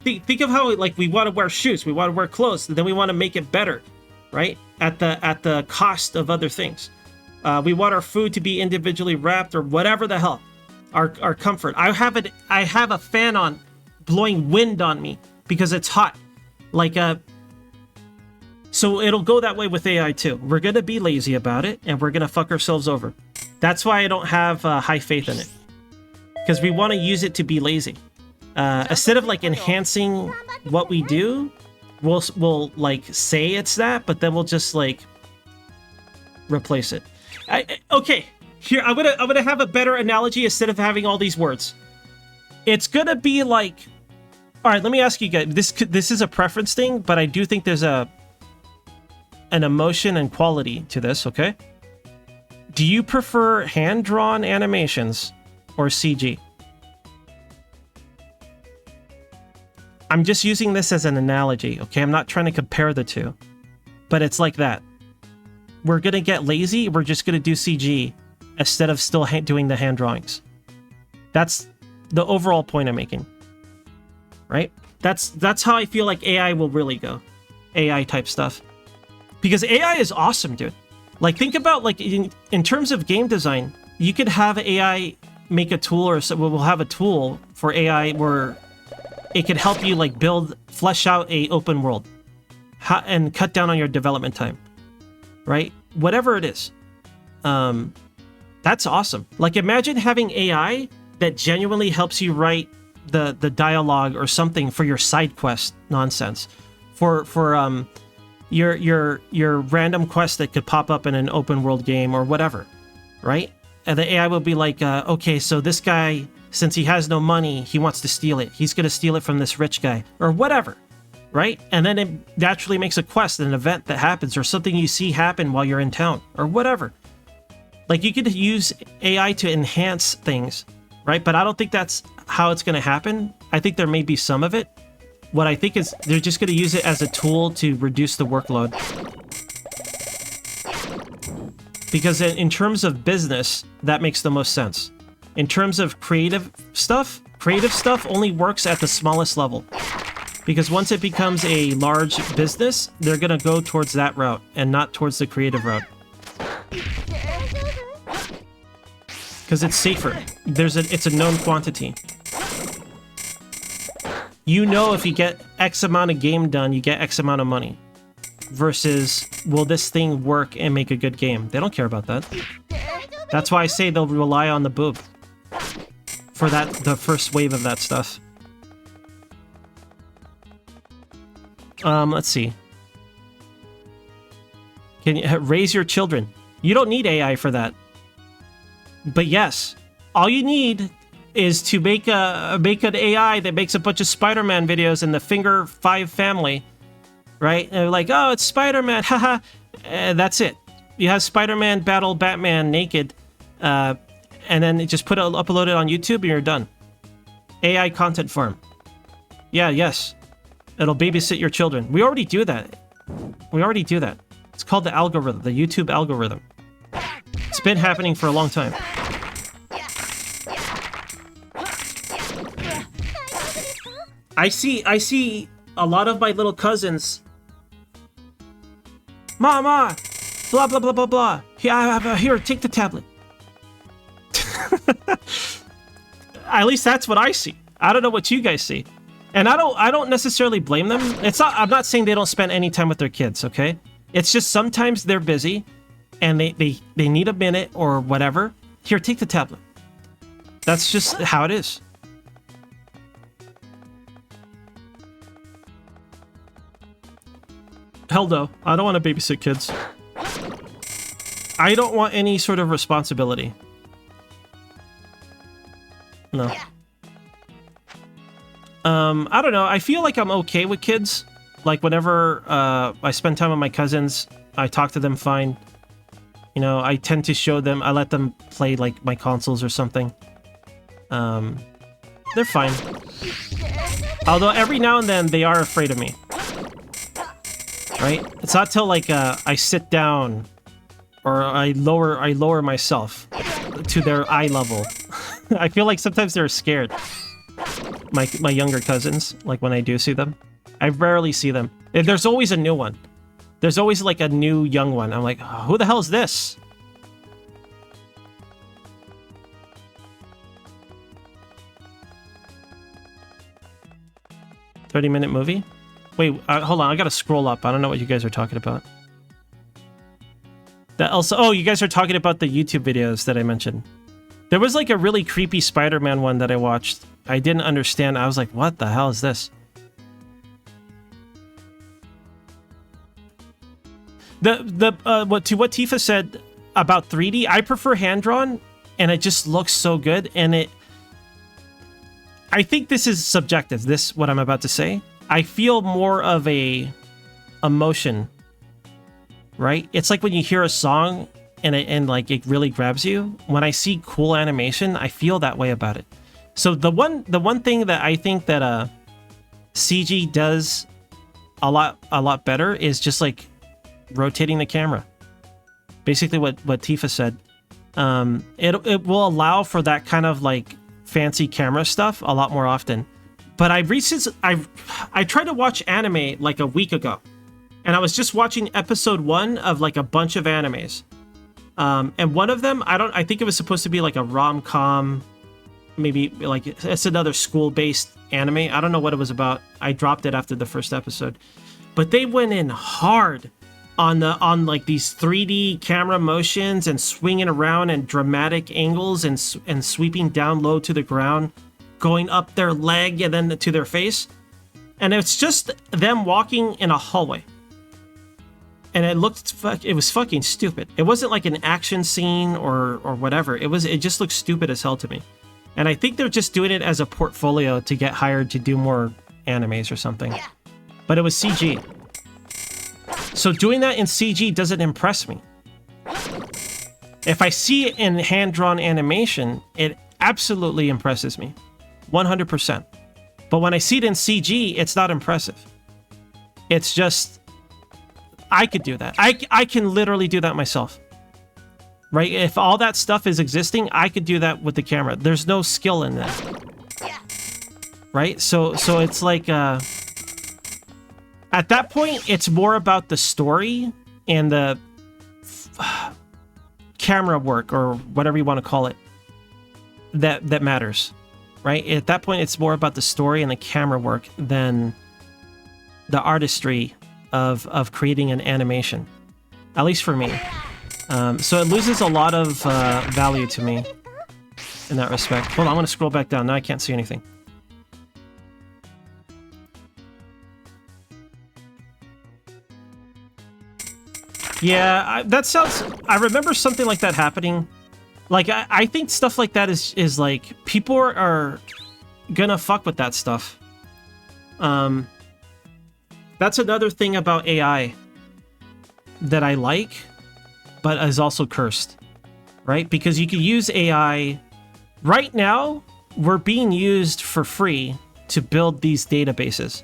Think of how like we want to wear shoes, we want to wear clothes, and then we want to make it better, right? At the cost of other things. We want our food to be individually wrapped or whatever the hell. Our comfort. I have a fan on blowing wind on me because it's hot. So it'll go that way with AI too. We're gonna be lazy about it and we're gonna fuck ourselves over. That's why I don't have high faith in it. Because we want to use it to be lazy. Instead of like enhancing what we do, we'll like say it's that, but then we'll just like replace it. Okay, here I'm gonna have a better analogy instead of having all these words. It's gonna be like, all right. Let me ask you guys. This is a preference thing, but I do think there's an emotion and quality to this. Okay. Do you prefer hand-drawn animations or CG? I'm just using this as an analogy, okay? I'm not trying to compare the two, but it's like that. We're gonna get lazy, we're just gonna do CG instead of still doing the hand drawings. That's the overall point I'm making, right? That's how I feel like AI will really go. AI type stuff. Because AI is awesome, dude. Like, think about, like, in terms of game design, you could have AI make a tool, or we'll have a tool for AI where it could help you, like, flesh out a open world and cut down on your development time, right? Whatever it is. That's awesome. Like, imagine having AI that genuinely helps you write the dialogue or something for your side quest nonsense. For your random quest that could pop up in an open world game or whatever, right? And the AI will be like, okay, so this guy, since he has no money, he wants to steal it. He's gonna steal it from this rich guy or whatever, right? And then it naturally makes a quest, an event that happens, or something you see happen while you're in town or whatever. Like, you could use AI to enhance things, right? But I don't think that's how it's gonna happen. I think there may be some of it. What I think is they're just going to use it as a tool to reduce the workload. Because in terms of business, that makes the most sense. In terms of creative stuff only works at the smallest level. Because once it becomes a large business, they're going to go towards that route and not towards the creative route. Because it's safer. It's a known quantity. You know, if you get X amount of game done, you get X amount of money. Versus, will this thing work and make a good game? They don't care about that. That's why I say they'll rely on the boob. For the first wave of that stuff. Let's see. Can you raise your children? You don't need AI for that. But yes, all you need is to make an AI that makes a bunch of Spider-Man videos in the Finger 5 family, right? And they're like, oh, it's Spider-Man, haha. That's it. You have Spider-Man battle Batman naked, and then just upload it on YouTube and you're done. AI content farm. Yeah, yes. It'll babysit your children. We already do that. It's called the algorithm, the YouTube algorithm. It's been happening for a long time. I see a lot of my little cousins. Mama, blah blah blah blah blah. Here, take the tablet. At least that's what I see. I don't know what you guys see. And I don't necessarily blame them. I'm not saying they don't spend any time with their kids, okay? It's just sometimes they're busy and they need a minute or whatever. Here, take the tablet. That's just how it is. Hell no, I don't want to babysit kids. I don't want any sort of responsibility. No. I don't know. I feel like I'm okay with kids. Like whenever I spend time with my cousins, I talk to them fine. You know, I tend to show them, I let them play like my consoles or something. They're fine. Although every now and then they are afraid of me. Right? It's not till like I sit down or I lower myself to their eye level. I feel like sometimes they're scared. My younger cousins, like when I do see them. I rarely see them. There's always a new one. There's always like a new young one. I'm like, oh, who the hell is this? "30-minute movie?" Wait, hold on. I gotta scroll up. I don't know what you guys are talking about. That also, oh, you guys are talking about the YouTube videos that I mentioned. There was like a really creepy Spider-Man one that I watched. I didn't understand. I was like, what the hell is this? What Tifa said about 3D, I prefer hand-drawn, and it just looks so good, and I think this is subjective, what I'm about to say. I feel more of a emotion, right? It's like when you hear a song and like it really grabs you. When I see cool animation, I feel that way about it. So the one thing that I think that CG does a lot better is just like rotating the camera. Basically what Tifa said. It will allow for that kind of like fancy camera stuff a lot more often. But I tried to watch anime like a week ago, and I was just watching episode 1 of like a bunch of animes. And one of them, I think it was supposed to be like a rom-com, maybe like it's another school-based anime. I don't know what it was about. I dropped it after the first episode, but they went in hard on like these 3D camera motions and swinging around and dramatic angles and sweeping down low to the ground, going up their leg and then to their face. And it's just them walking in a hallway. And it was fucking stupid. It wasn't like an action scene or whatever. It just looked stupid as hell to me. And I think they're just doing it as a portfolio to get hired to do more animes or something. But it was CG. So doing that in CG doesn't impress me. If I see it in hand-drawn animation, it absolutely impresses me. 100%. But when I see it in CG, it's not impressive. It's just, I could do that. I can literally do that myself. Right? If all that stuff is existing, I could do that with the camera. There's no skill in that. Right? So it's like, at that point, it's more about the story and the camera work, or whatever you want to call it, that matters. Right? At that point, it's more about the story and the camera work than the artistry of creating an animation. At least for me. So it loses a lot of value to me in that respect. Hold on, I'm going to scroll back down. Now I can't see anything. Yeah, I remember something like that happening. Like, I think stuff like that is like, people are gonna fuck with that stuff. That's another thing about AI that I like, but is also cursed, right? Because you can use AI. Right now, we're being used for free to build these databases.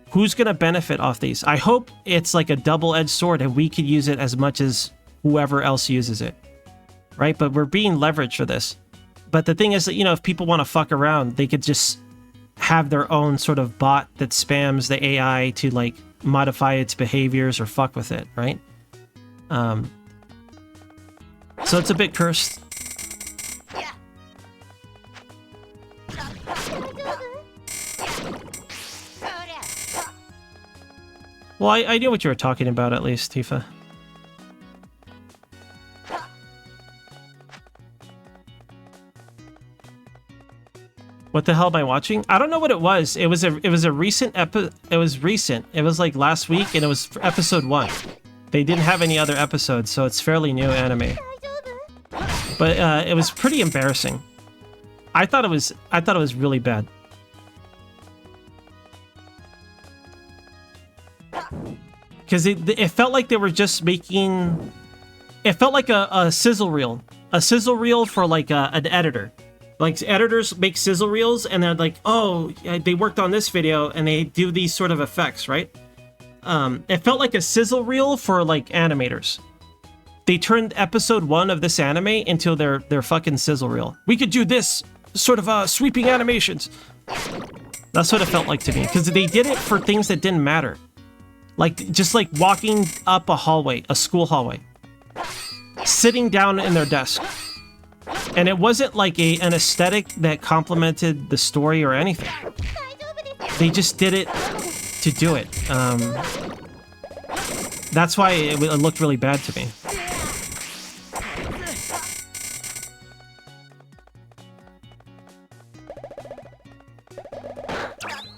Who's gonna benefit off these? I hope it's like a double-edged sword and we could use it as much as whoever else uses it. Right? But we're being leveraged for this. But the thing is that, you know, if people want to fuck around, they could just have their own sort of bot that spams the AI to, like, modify its behaviors or fuck with it, right? So it's a bit cursed. Well, I knew what you were talking about at least, Tifa. What the hell am I watching? I don't know what it was. It was a recent It was recent. It was like last week, and it was for episode 1. They didn't have any other episodes, so it's fairly new anime. But it was pretty embarrassing. I thought it was really bad. Because it felt like they were just making... It felt like a sizzle reel. A sizzle reel for like an editor. Like, editors make sizzle reels, and they're like, oh, they worked on this video, and they do these sort of effects, right? It felt like a sizzle reel for, like, animators. They turned episode 1 of this anime into their fucking sizzle reel. We could do this sort of sweeping animations. That's what it felt like to me, because they did it for things that didn't matter. Like, just like walking up a hallway, a school hallway. Sitting down in their desk. And it wasn't like an aesthetic that complemented the story or anything. They just did it to do it. That's why it looked really bad to me.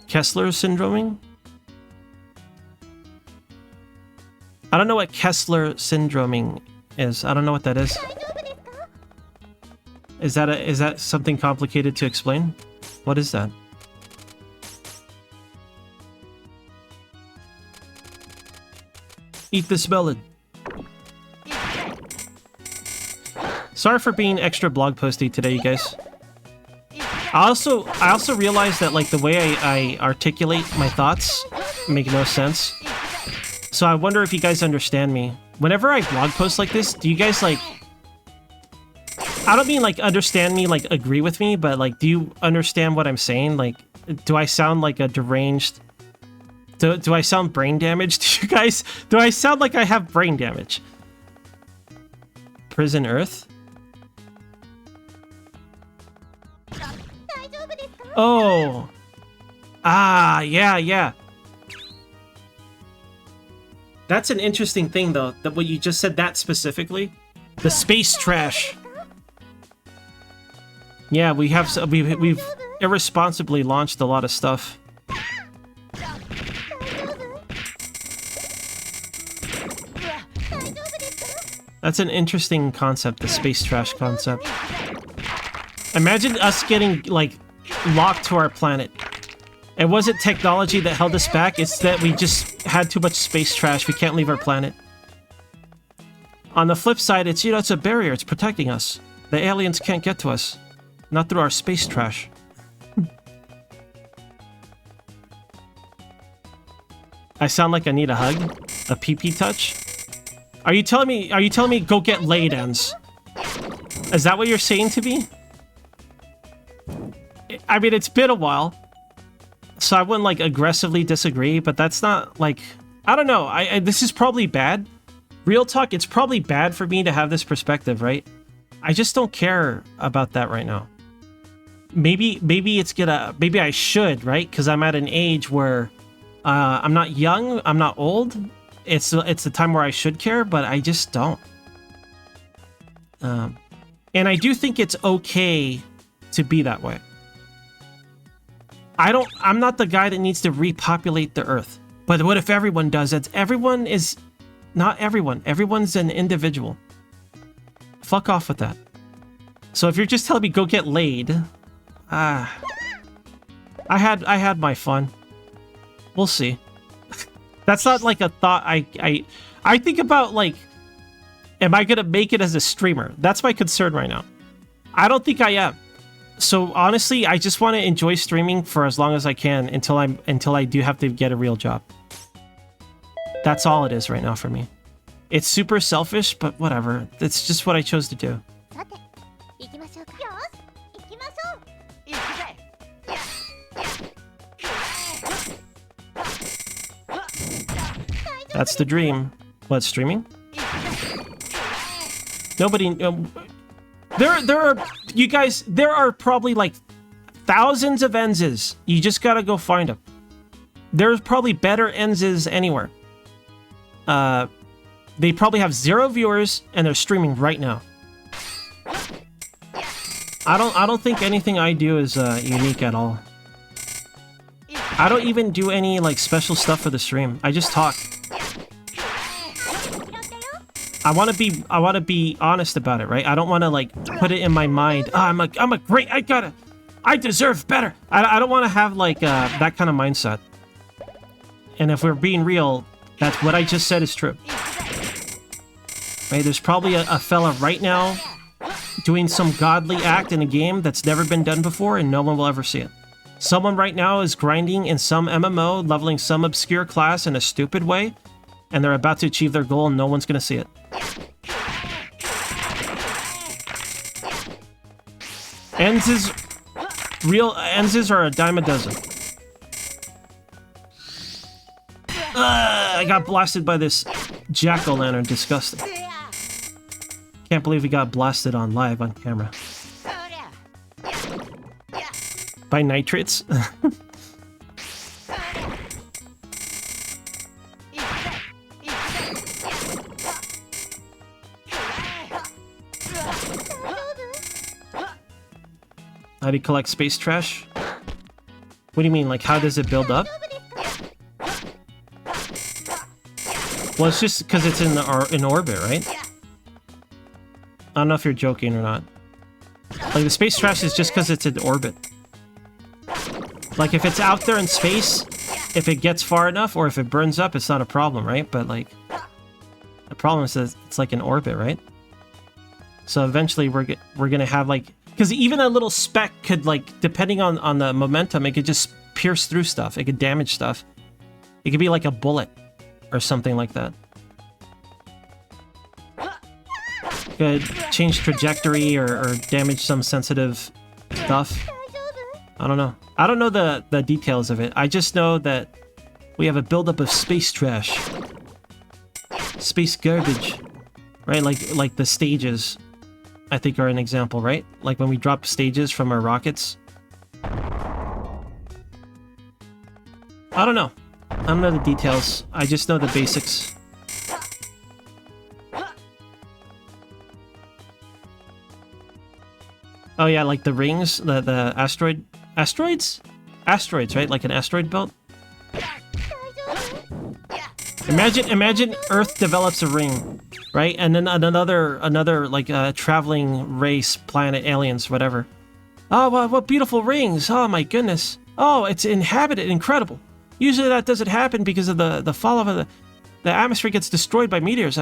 Kessler syndroming? I don't know what Kessler syndroming is. I don't know what that is. Is that something complicated to explain? What is that? Eat this melon. Sorry for being extra blog posty today, you guys. I also realized that like the way I articulate my thoughts make no sense. So I wonder if you guys understand me. Whenever I blog post like this, do you guys like... I don't mean like understand me, like agree with me, but like do you understand what I'm saying? Like, do I sound like a deranged... Do I sound brain damaged to you guys? Do I sound like I have brain damage? Prison Earth? Oh. Ah, yeah. That's an interesting thing though, that what you just said that specifically. The space trash. Yeah, we've irresponsibly launched a lot of stuff. That's an interesting concept, the space trash concept. Imagine us getting, like, locked to our planet. It wasn't technology that held us back, it's that we just had too much space trash, we can't leave our planet. On the flip side, it's, you know, it's a barrier, it's protecting us. The aliens can't get to us. Not through our space trash. I sound like I need a hug? A pee-pee touch? Are you telling me go get laid, Ends? Is that what you're saying to me? I mean, it's been a while. So I wouldn't, like, aggressively disagree, but that's not, like... I don't know, this is probably bad. Real talk, it's probably bad for me to have this perspective, right? I just don't care about that right now. Maybe it's gonna... Maybe I should, right? Because I'm at an age where... I'm not young, I'm not old. It's the time where I should care, but I just don't. And I do think it's okay to be that way. I'm not the guy that needs to repopulate the Earth. But what if everyone does it? Everyone is... Not everyone. Everyone's an individual. Fuck off with that. So if you're just telling me go get laid... I had my fun. We'll see. That's not like a thought I think about, like, am I gonna make it as a streamer? That's my concern right now. I don't think I am. So honestly, I just want to enjoy streaming for as long as I can until I do have to get a real job. That's all it is right now for me. It's super selfish, but whatever. It's just what I chose to do. That's the dream. What, streaming? Nobody... There are... You guys, there are probably like thousands of Enzes. You just gotta go find them. There's probably better Enzes anywhere. they probably have 0 viewers and they're streaming right now. I don't think anything I do is unique at all. I don't even do any like special stuff for the stream. I just talk. I want to be honest about it, right? I don't want to like put it in my mind. Oh, I'm a great. I deserve better. I don't want to have like that kind of mindset. And if we're being real, that's what I just said is true. Right? There's probably a fella right now doing some godly act in a game that's never been done before, and no one will ever see it. Someone right now is grinding in some MMO, leveling some obscure class in a stupid way, and they're about to achieve their goal, and no one's gonna see it. Enzes are a dime a dozen. I got blasted by this jack-o'-lantern. Disgusting. Can't believe we got blasted on live on camera. By nitrates? How do you collect space trash? What do you mean, like how does it build up? Well, it's just because it's in orbit, right? I don't know if you're joking or not. Like, the space trash is just because it's in orbit. Like, if it's out there in space, if it gets far enough, or if it burns up, it's not a problem, right? But, like, the problem is that it's, like, in orbit, right? So eventually we're gonna have, like... Because even a little speck could, like, depending on the momentum, it could just pierce through stuff. It could damage stuff. It could be like a bullet or something like that. Could change trajectory or damage some sensitive stuff. I don't know. I don't know the details of it. I just know that we have a buildup of space trash. Space garbage. Right? Like the stages, I think, are an example, right? Like when we drop stages from our rockets. I don't know. I don't know the details. I just know the basics. Oh yeah, like the rings, the asteroids, right? Like an asteroid belt. Imagine Earth develops a ring, right? And then another like traveling race, planet, aliens, whatever. Oh, what beautiful rings! Oh my goodness! Oh, it's inhabited, incredible. Usually that doesn't happen because of the fall of the atmosphere gets destroyed by meteors.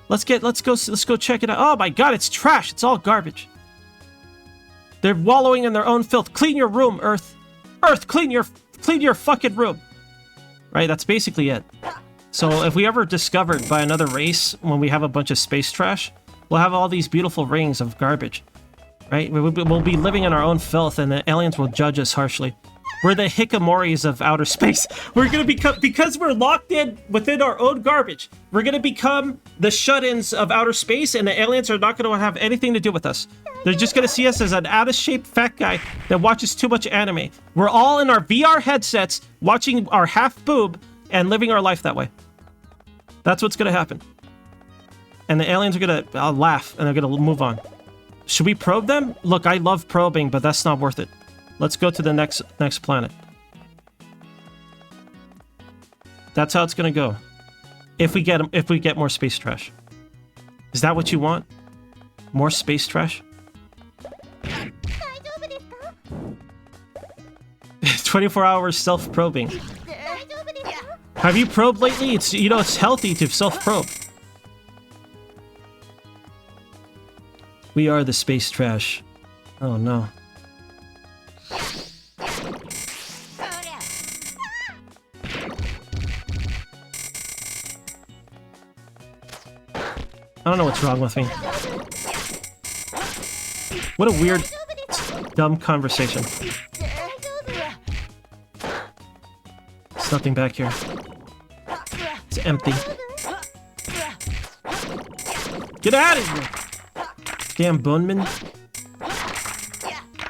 Let's go check it out. Oh my God, it's trash. It's all garbage. They're wallowing in their own filth. Clean your room, Earth. Earth, clean your fucking room. Right? That's basically it. So if we ever discovered by another race when we have a bunch of space trash, we'll have all these beautiful rings of garbage. Right? We'll be living in our own filth, and the aliens will judge us harshly. We're the hikikomoris of outer space. We're gonna become, because we're locked in within our own garbage, we're gonna become the shut-ins of outer space, and the aliens are not gonna have anything to do with us. They're just gonna see us as an out-of-shape fat guy that watches too much anime. We're all in our VR headsets, watching our half boob, and living our life that way. That's what's gonna happen. And the aliens are gonna laugh, and they're gonna move on. Should we probe them? Look, I love probing, but that's not worth it. Let's go to the next planet. That's how it's gonna go. If we get more space trash. Is that what you want? More space trash? 24 hours self-probing. Have you probed lately? It's healthy to self-probe. We are the space trash. Oh no. I don't know what's wrong with me. What a weird, dumb conversation. There's nothing back here. It's empty. Get out of here! Damn Boneman.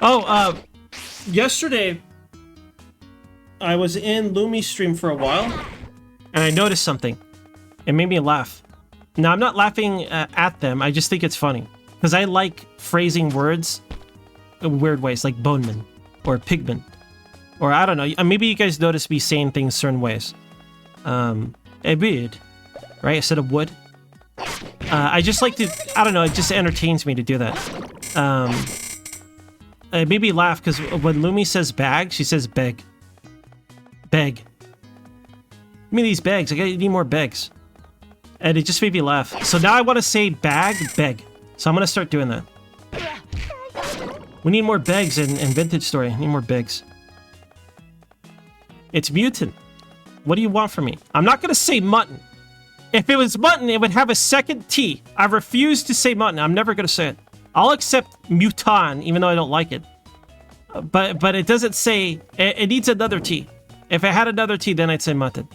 Oh, yesterday I was in Lumi's stream for a while, and I noticed something. It made me laugh. Now, I'm not laughing at them. I just think it's funny. Because I like phrasing words in weird ways, like boneman or pigment. Or I don't know. Maybe you guys notice me saying things certain ways. A beard, right? Instead of wood. I just like to, I don't know, it just entertains me to do that. It made me laugh because when Lumi says bag, she says beg. Beg. Give me these bags. I need more bags. And it just made me laugh. So now I want to say bag, beg. So I'm going to start doing that. We need more bags in Vintage Story. I need more bags. It's mutant. What do you want from me? I'm not going to say mutton. If it was mutton, it would have a second T. I refuse to say mutton. I'm never going to say it. I'll accept mutan, even though I don't like it. But it doesn't say... It needs another T. If it had another T, then I'd say mutton.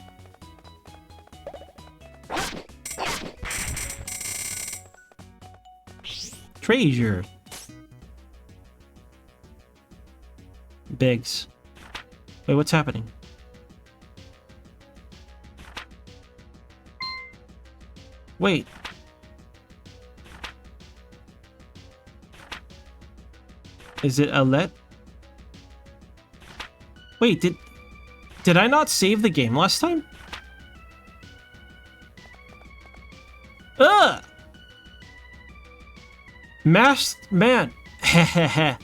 Treasure. Biggs. Wait, what's happening? Wait. Is it a let? Wait, did I not save the game last time? Ugh! Masked man. Hehehe.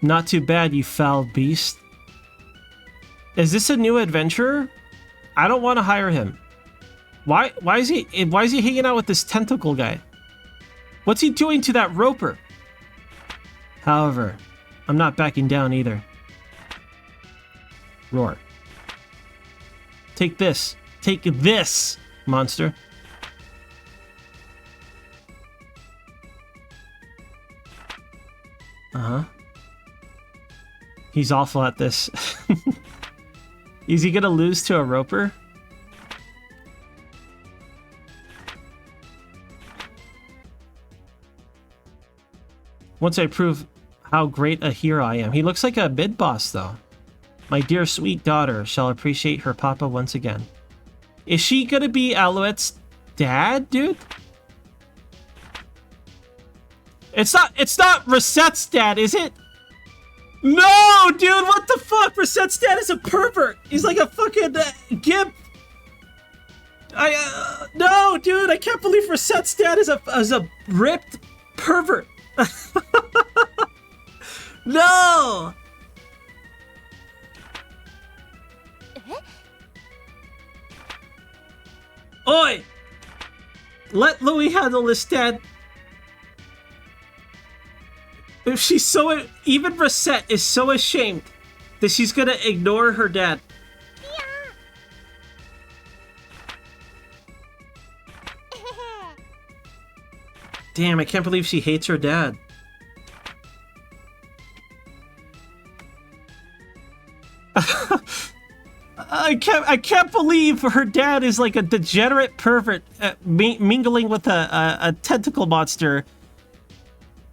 Not too bad, you foul beast. Is this a new adventurer? I don't want to hire him. Why is he hanging out with this tentacle guy? What's he doing to that roper? However, I'm not backing down either. Roar. Take this. Take this, monster. Uh-huh. He's awful at this. Is he gonna lose to a roper? Once I prove how great a hero I am. He looks like a mid-boss, though. My dear sweet daughter shall appreciate her papa once again. Is she gonna be Alouette's dad, dude? It's not Resette's dad, is it? No, dude, what the fuck? Resette's dad is a pervert. He's like a fucking gimp. No, dude, I can't believe Resette's dad is a ripped pervert. No! Oi! Let Louie handle this, Dad. If she's so... Even Resette is so ashamed that she's gonna ignore her dad. Damn, I can't believe she hates her dad. I can't believe her dad is like a degenerate pervert mingling with a tentacle monster.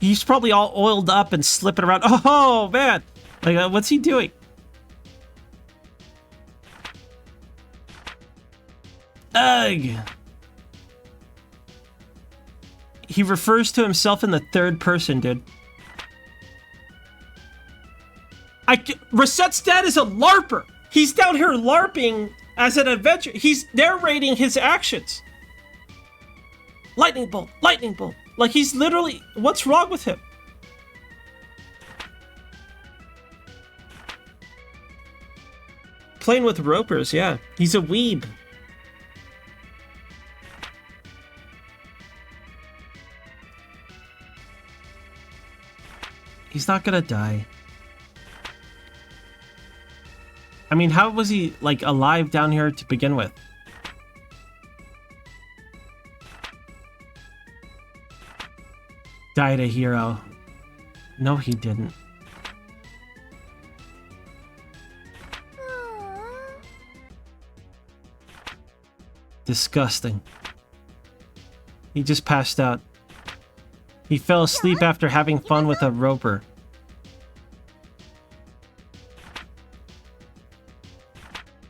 He's probably all oiled up and slipping around. Oh man, like what's he doing? Ugh. He refers to himself in the third person, dude. Resette's dad is a LARPer. He's down here LARPing as an adventure. He's narrating his actions. Lightning bolt, lightning bolt. Like he's literally, what's wrong with him? Playing with ropers, yeah. He's a weeb. He's not gonna die. I mean, how was he, like, alive down here to begin with? Died a hero. No, he didn't. Disgusting. He just passed out. He fell asleep after having fun with a roper.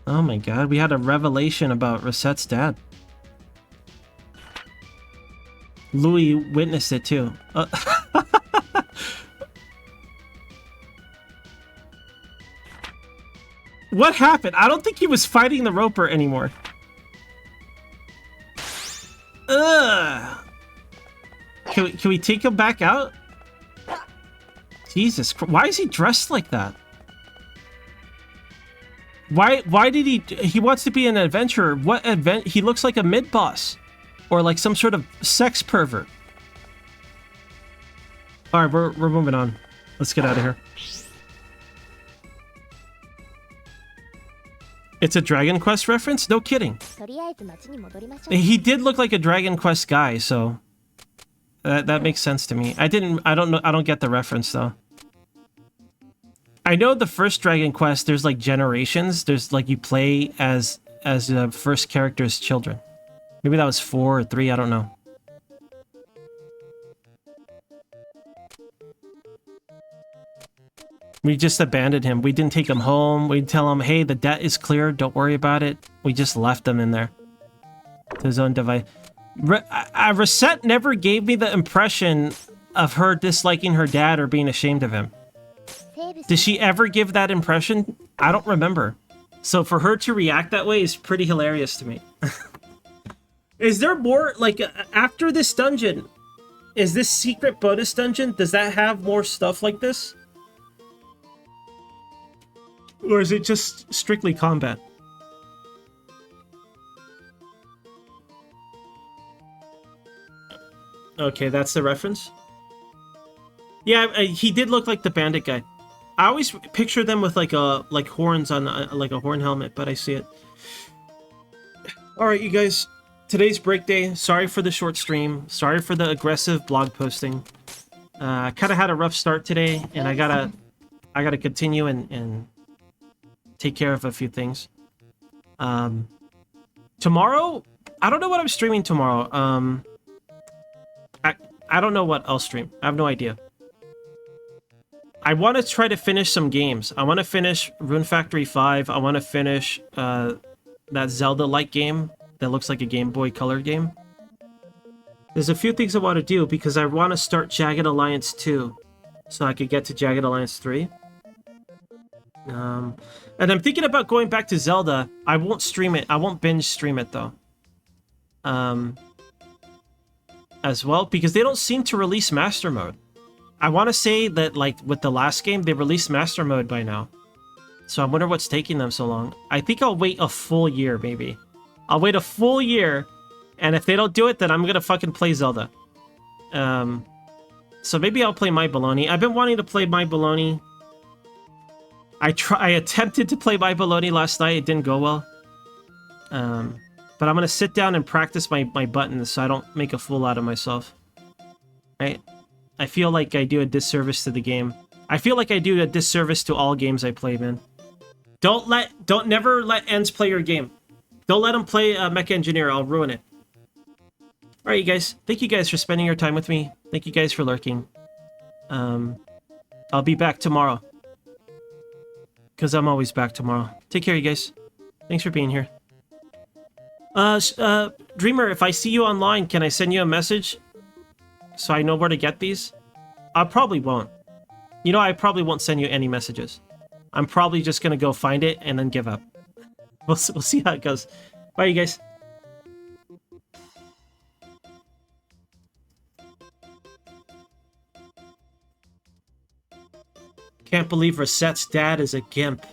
Oh my god, we had a revelation about Resette's dad. Louis witnessed it too. What happened? I don't think he was fighting the Roper anymore. Ugh. Can we take him back out? Jesus Christ. Why is he dressed like that? Why did he wants to be an adventurer? What event? He looks like a mid-boss. Or like some sort of sex pervert. Alright, we're moving on. Let's get out of here. It's a Dragon Quest reference? No kidding. とりあえず町に戻りましょう。 He did look like a Dragon Quest guy, so that makes sense to me. I don't get the reference though. I know the first Dragon Quest, there's like generations. There's like you play as the first character's children. Maybe that was 4 or 3, I don't know. We just abandoned him. We didn't take him home. We didn't tell him, hey, the debt is cleared. Don't worry about it. We just left him in there. To his own device. Reset never gave me the impression of her disliking her dad or being ashamed of him. Did she ever give that impression? I don't remember. So for her to react that way is pretty hilarious to me. Is there more, like, after this dungeon, is this secret bonus dungeon, does that have more stuff like this? Or is it just strictly combat? Okay, that's the reference. Yeah, he did look like the bandit guy. I always picture them with like horns on like a horn helmet, but I see it. All right, you guys. Today's break day. Sorry for the short stream. Sorry for the aggressive blog posting. I kind of had a rough start today, and I gotta continue and take care of a few things. Tomorrow, I don't know what I'm streaming tomorrow. I don't know what I'll stream. I have no idea. I want to try to finish some games. I want to finish Rune Factory 5. I want to finish that Zelda-like game that looks like a Game Boy Color game. There's a few things I want to do because I want to start Jagged Alliance 2 so I could get to Jagged Alliance 3. And I'm thinking about going back to Zelda. I won't stream it. I won't binge stream it though. As well, because they don't seem to release Master Mode. I want to say that, like, with the last game, they released Master Mode by now. So I wonder what's taking them so long. I think I'll wait a full year, maybe. I'll wait a full year, and if they don't do it, then I'm gonna fucking play Zelda. So maybe I'll play My Baloney. I've been wanting to play My Baloney. I attempted to play My Baloney last night. It didn't go well. But I'm gonna sit down and practice my buttons so I don't make a fool out of myself. Right? I feel like I do a disservice to the game. I feel like I do a disservice to all games I play, man. Don't never let Ends play your game. Don't let him play Mecha Engineer. I'll ruin it. Alright, you guys. Thank you guys for spending your time with me. Thank you guys for lurking. I'll be back tomorrow. Because I'm always back tomorrow. Take care, you guys. Thanks for being here. Dreamer, if I see you online, can I send you a message? So I know where to get these? I probably won't. You know, I probably won't send you any messages. I'm probably just gonna go find it and then give up. We'll see how it goes. Bye, you guys. Can't believe Reset's dad is a gimp.